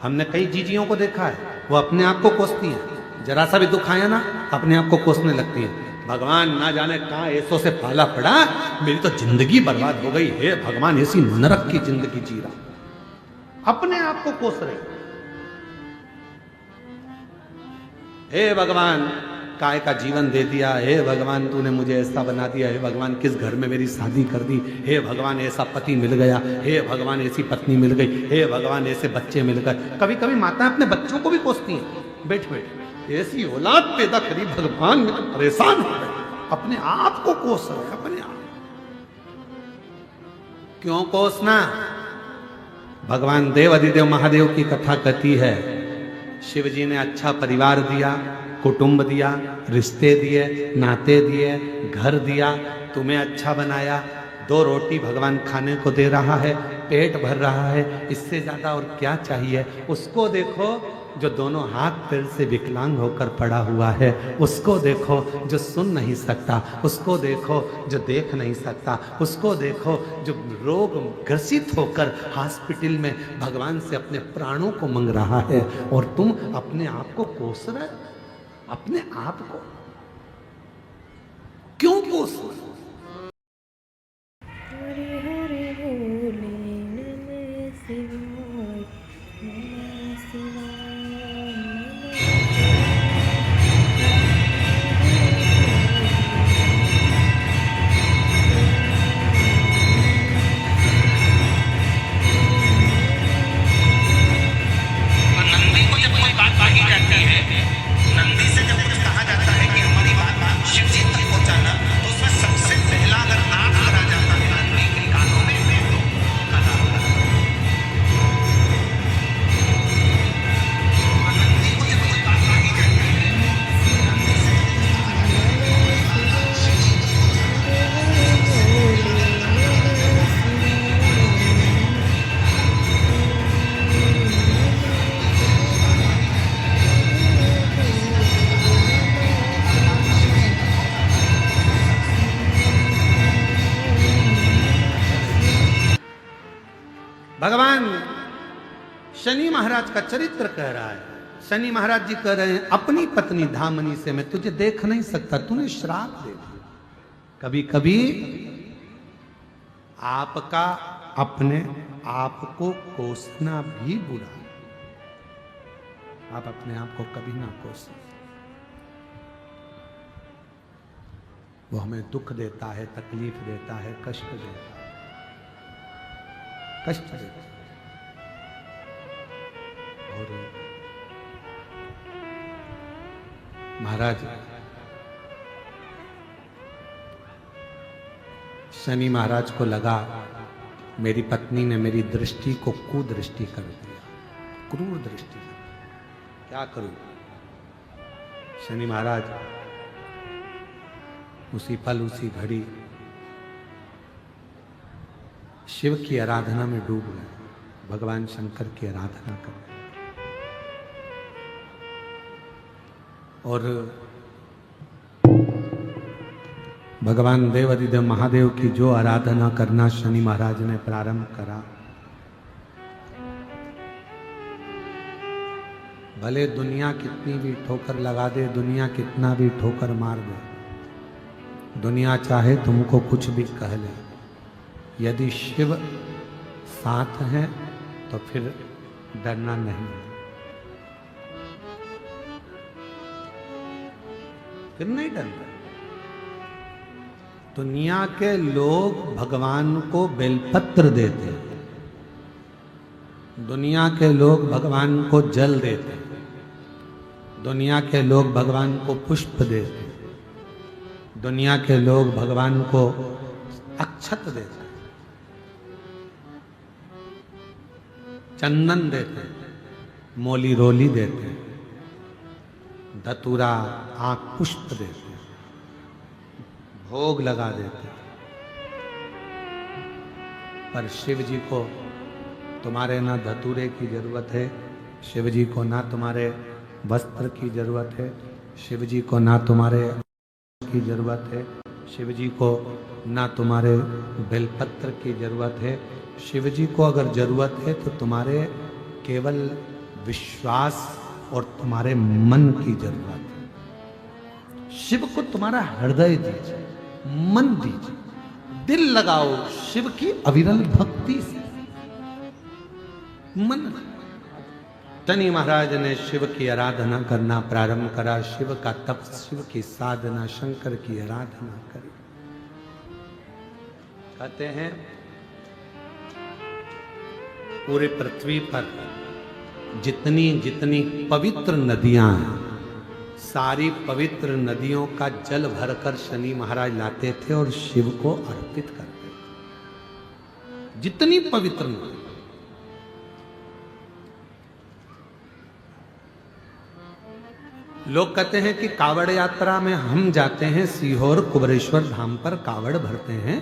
हमने कई जीजियों को देखा है, वो अपने आप को कोसती हैं, जरा सा भी दुख आया ना अपने आप को कोसने लगती हैं। भगवान ना जाने कहां ऐसों से पाला पड़ा, मेरी तो जिंदगी बर्बाद हो गई है, भगवान ऐसी नरक की जिंदगी जी रहा, अपने आप को कोस रहे। हे भगवान, काय का जीवन दे दिया, हे भगवान तूने मुझे ऐसा बना दिया, हे भगवान किस घर में मेरी शादी कर दी, हे भगवान ऐसा पति मिल गया, हे भगवान ऐसी पत्नी मिल गई, हे भगवान ऐसे बच्चे मिल गए। कभी कभी माताएं अपने बच्चों को भी कोसती हैं, बैठ बैठ ऐसी औलाद पैदा करी भगवान, में तो परेशान हो गए, अपने आप को कोस रहे, अपने आप। क्यों कोसना? भगवान देव अधिदेव महादेव की कथा कहती है, शिव जी ने अच्छा परिवार दिया, कुटुंब दिया, रिश्ते दिए, नाते दिए, घर दिया, तुम्हें अच्छा बनाया, 2 रोटी भगवान खाने को दे रहा है, पेट भर रहा है, इससे ज्यादा और क्या चाहिए? उसको देखो जो दोनों हाथ पैर से विकलांग होकर पड़ा हुआ है, उसको देखो जो सुन नहीं सकता, उसको देखो जो देख नहीं सकता, उसको देखो जो रोग ग्रसित होकर हॉस्पिटल में भगवान से अपने प्राणों को मांग रहा है, और तुम अपने आप को कोस रहे, अपने आप को क्यों कोस रहे? भगवान शनि महाराज का चरित्र कह रहा है। शनि महाराज जी कह रहे हैं, अपनी पत्नी धामनी से मैं तुझे देख नहीं सकता, तूने श्राप दे दिया। कभी कभी आपका अपने आप को कोसना भी बुरा है। आप अपने आप को कभी ना कोसें, वो हमें दुख देता है, तकलीफ देता है, कष्ट देता है, कष्ट देता है। और महाराज शनि महाराज को लगा मेरी पत्नी ने मेरी दृष्टि को कुदृष्टि कर दिया, क्रूर दृष्टि। क्या करूं? शनि महाराज उसी पल उसी घड़ी शिव की आराधना में डूब गए, भगवान शंकर की आराधना कर, और भगवान देव अधिदेव महादेव की जो आराधना करना शनि महाराज ने प्रारंभ करा, भले दुनिया कितनी भी ठोकर लगा दे, दुनिया कितना भी ठोकर मार दे, दुनिया चाहे तुमको कुछ भी कह ले, यदि शिव साथ हैं तो फिर डरना नहीं, फिर नहीं डरना। दुनिया के लोग भगवान को बेलपत्र देते, दुनिया के लोग भगवान को जल देते, दुनिया के लोग भगवान को पुष्प देते, दुनिया के लोग भगवान को अक्षत देते, चंदन देते, मोली रोली देते, धतूरा आंख पुष्प देते, भोग लगा देते। पर शिव जी को तुम्हारे ना धतूरे की जरूरत है, शिव जी को ना तुम्हारे वस्त्र की जरूरत है, शिव जी को ना तुम्हारे की जरूरत है, शिव जी को ना तुम्हारे बेलपत्र की जरूरत है। शिव जी को अगर जरूरत है तो तुम्हारे केवल विश्वास और तुम्हारे मन की जरूरत है। शिव को तुम्हारा हृदय दीजिए, मन दीजिए, दिल लगाओ शिव की अविरल भक्ति से, मन। शनि महाराज ने शिव की आराधना करना प्रारंभ करा, शिव का तप, शिव की साधना, शंकर की आराधना करी। कहते हैं पूरे पृथ्वी पर जितनी जितनी पवित्र नदियां हैं, सारी पवित्र नदियों का जल भरकर शनि महाराज लाते थे और शिव को अर्पित करते थे। जितनी पवित्र नदी, लोग कहते हैं कि कावड़ यात्रा में हम जाते हैं सीहोर कुबरेश्वर धाम पर कावड़ भरते हैं,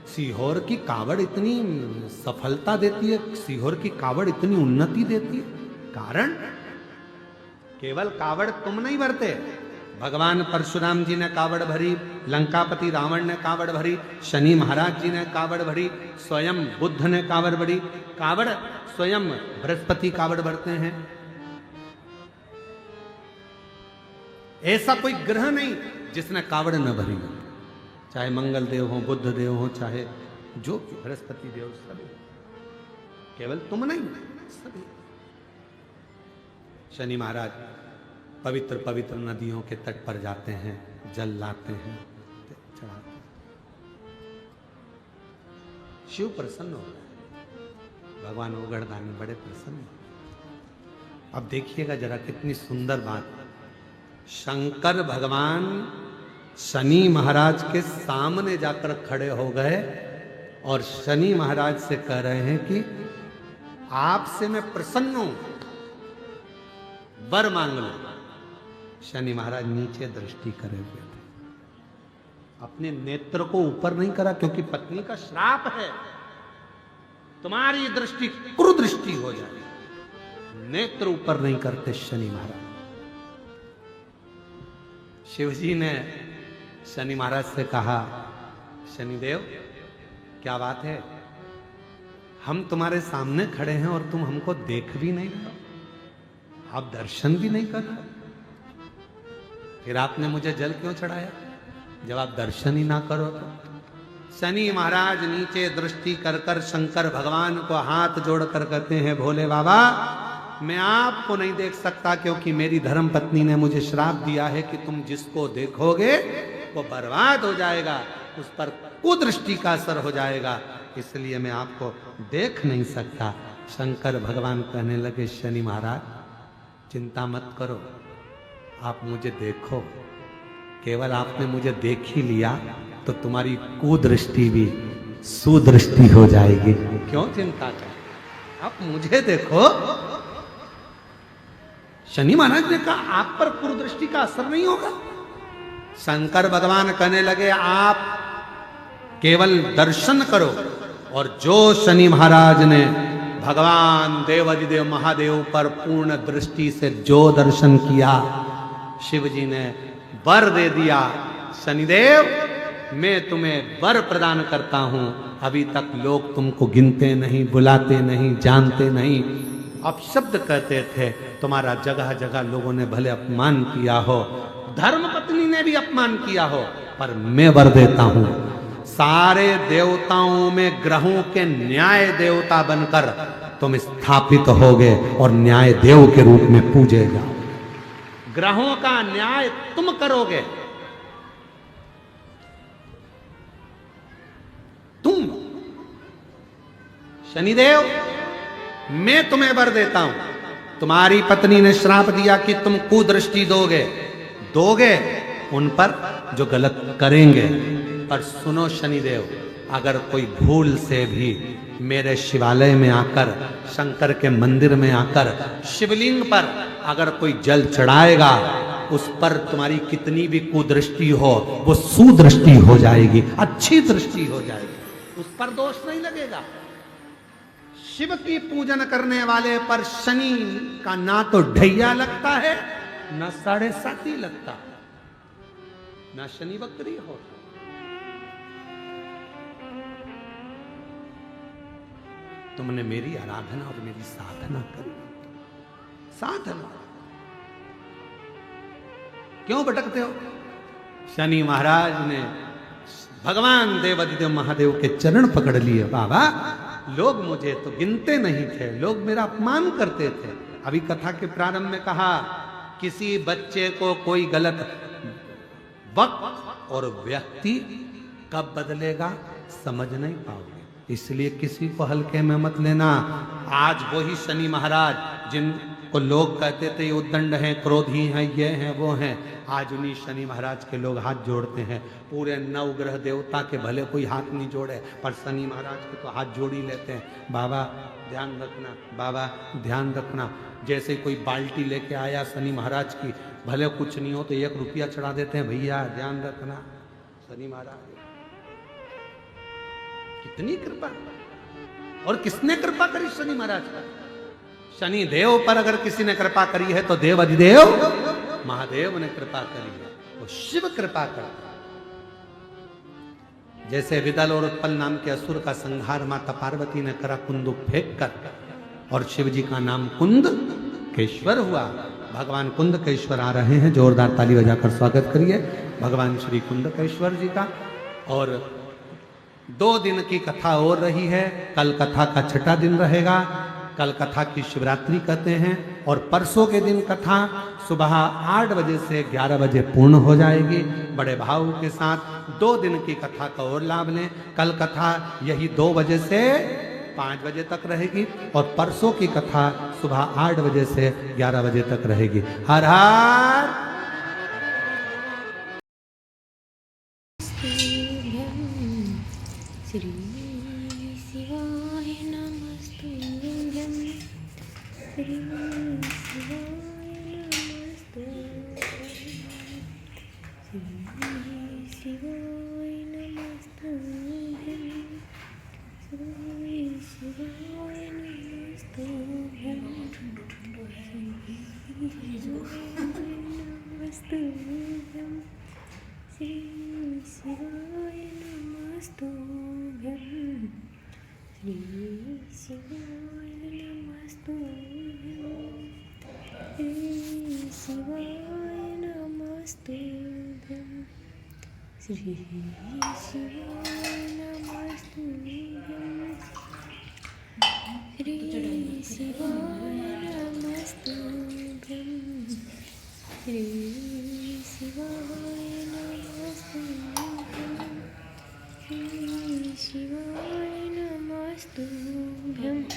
सीहोर की कावड़ इतनी सफलता देती है, सीहोर की कावड़ इतनी उन्नति देती है। कारण केवल कावड़ तुम नहीं भरते, भगवान परशुराम जी ने कावड़ भरी, लंकापति रावण ने कावड़ भरी, शनि महाराज जी ने कावड़ भरी, स्वयं बुद्ध ने कावड़ भरी, कावड़ स्वयं बृहस्पति कावड़ भरते हैं। ऐसा कोई ग्रह नहीं जिसने कावड़ न भरी हो, चाहे मंगल देव हो, बुद्ध देव हो, चाहे जो बृहस्पति देव, सभी, केवल तुम नहीं, सभी। शनि महाराज पवित्र पवित्र नदियों के तट पर जाते हैं, जल लाते हैं, चढ़ाते हैं। शिव प्रसन्न हो गए, भगवान ओगड़दानी बड़े प्रसन्न। अब देखिएगा जरा कितनी सुंदर बात, शंकर भगवान शनि महाराज के सामने जाकर खड़े हो गए और शनि महाराज से कह रहे हैं कि आपसे मैं प्रसन्न हूं, वर मांग लो। शनि महाराज नीचे दृष्टि करे हुए थे, अपने नेत्र को ऊपर नहीं करा, क्योंकि पत्नी का श्राप है, तुम्हारी दृष्टि कुदृष्टि हो जाएगी। नेत्र ऊपर नहीं करते शनि महाराज। शिवजी ने शनि महाराज से कहा, शनिदेव क्या बात है, हम तुम्हारे सामने खड़े हैं और तुम हमको देख भी नहीं रहे, आप दर्शन भी नहीं कर रहे, फिर आपने मुझे जल क्यों चढ़ाया जब आप दर्शन ही ना करो तो? शनि महाराज नीचे दृष्टि कर कर शंकर भगवान को हाथ जोड़कर कहते हैं, भोले बाबा मैं आपको नहीं देख सकता, क्योंकि मेरी धर्म पत्नी ने मुझे श्राप दिया है कि तुम जिसको देखोगे वो बर्बाद हो जाएगा, उस पर कुदृष्टि का असर हो जाएगा, इसलिए मैं आपको देख नहीं सकता। शंकर भगवान कहने लगे, शनि महाराज चिंता मत करो, आप मुझे देखो, केवल आपने मुझे देख ही लिया तो तुम्हारी कुदृष्टि भी सुदृष्टि हो जाएगी, क्यों चिंता कर, आप मुझे देखो। शनि महाराज ने कहा आप पर कुदृष्टि का असर नहीं होगा। शंकर भगवान कहने लगे, आप केवल दर्शन करो, और जो शनि महाराज ने भगवान देवाधिदेव महादेव पर पूर्ण दृष्टि से जो दर्शन किया, शिव जी ने वर दे दिया। शनिदेव मैं तुम्हें वर प्रदान करता हूं, अभी तक लोग तुमको गिनते नहीं, बुलाते नहीं, जानते नहीं, अपशब्द कहते थे, तुम्हारा जगह जगह लोगों ने भले अपमान किया हो, धर्म पत्नी ने भी अपमान किया हो, पर मैं वर देता हूं, सारे देवताओं में ग्रहों के न्याय देवता बनकर तुम स्थापित होगे और न्याय देव के रूप में पूजे जाओ। ग्रहों का न्याय तुम करोगे, तुम शनिदेव, मैं तुम्हें वर देता हूं। तुम्हारी पत्नी ने श्राप दिया कि तुम कुदृष्टि दोगे उन पर जो गलत करेंगे। पर सुनो शनिदेव, अगर कोई भूल से भी मेरे शिवालय में आकर, शंकर के मंदिर में आकर शिवलिंग पर अगर कोई जल चढ़ाएगा, उस पर तुम्हारी कितनी भी कुदृष्टि हो वो सुदृष्टि हो जाएगी, अच्छी दृष्टि हो जाएगी, उस पर दोष नहीं लगेगा। शिव की पूजन करने वाले पर शनि का ना तो ढैया लगता है, ना 7.5 लगता, ना शनि वक्री होता। तुमने मेरी आराधना और मेरी साधना करी, साधना क्यों भटकते हो? शनि महाराज ने भगवान देवादिदेव महादेव के चरण पकड़ लिए। बाबा, लोग मुझे तो गिनते नहीं थे, लोग मेरा अपमान करते थे। अभी कथा के प्रारंभ में कहा, किसी बच्चे को कोई गलत वक्त और व्यक्ति कब बदलेगा समझ नहीं पाओगे, इसलिए किसी को हल्के में मत लेना। आज वही शनि महाराज जिनको लोग कहते थे ये उद्दंड हैं, क्रोधी हैं, ये हैं, वो हैं, आज उन्हीं शनि महाराज के लोग हाथ जोड़ते हैं। पूरे 9 ग्रह देवता के भले कोई हाथ नहीं जोड़े, पर शनि महाराज के तो हाथ जोड़ ही लेते हैं। बाबा ध्यान रखना, बाबा ध्यान रखना। जैसे कोई बाल्टी लेके आया शनि महाराज की, भले कुछ नहीं हो तो 1 रुपया चढ़ा देते हैं, भैया ध्यान रखना। शनि महाराज कितनी कृपा, और किसने कृपा करी शनि महाराज का? शनि देव पर अगर किसी ने कृपा करी है तो देव अधिदेव महादेव ने कृपा करी है, वो शिव कृपा करता। जैसे विदल और उत्पल नाम के असुर का संहार माता पार्वती ने करा कुंद फेंक कर, और शिव जी का नाम कुंद केश्वर हुआ। भगवान कुंद केश्वर आ रहे हैं, जोरदार ताली बजाकर स्वागत करिए भगवान श्री कुंद केश्वर जी का। और 2 दिन की कथा और रही है, कल कथा का 6ठा दिन रहेगा। कल कथा की शिवरात्रि कहते हैं, और परसों के दिन कथा सुबह 8 बजे से 11 बजे पूर्ण हो जाएगी। बड़े भाव के साथ 2 दिन की कथा का और लाभ लें। कल कथा यही 2 बजे से 5 बजे तक रहेगी, और परसों की कथा सुबह 8 बजे से 11 बजे तक रहेगी। हर हर श्री शिवाय नमस्तुभ्यं, श्री शिवाय नमस्तुभ्यं, श्री शिवाय नमस्तुभ्यं, श्री शिवाय नमस्तुभ्यं, नमस्तुभ्यं, श्री शिवाय नमस्तुभ्यं, श्री शिवाय नमस्तुभ्यं, श्री शिवाय नमस्तुभ्यं, श्री शिवाय नमस्तुभ्यं, श्री शिवाय नमस्तुभ्यं, श्री शिवाय नमस्तुभ्यं, श्री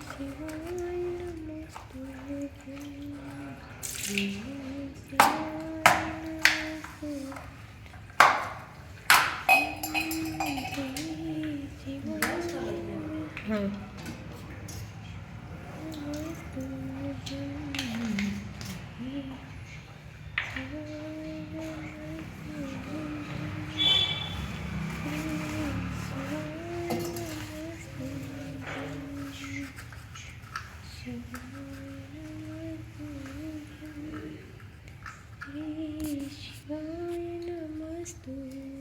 शिवाय नमस्तुभ्यं, श्री शिवाय नमस्तुभ्यं। हाँ शिवाय नमस्तु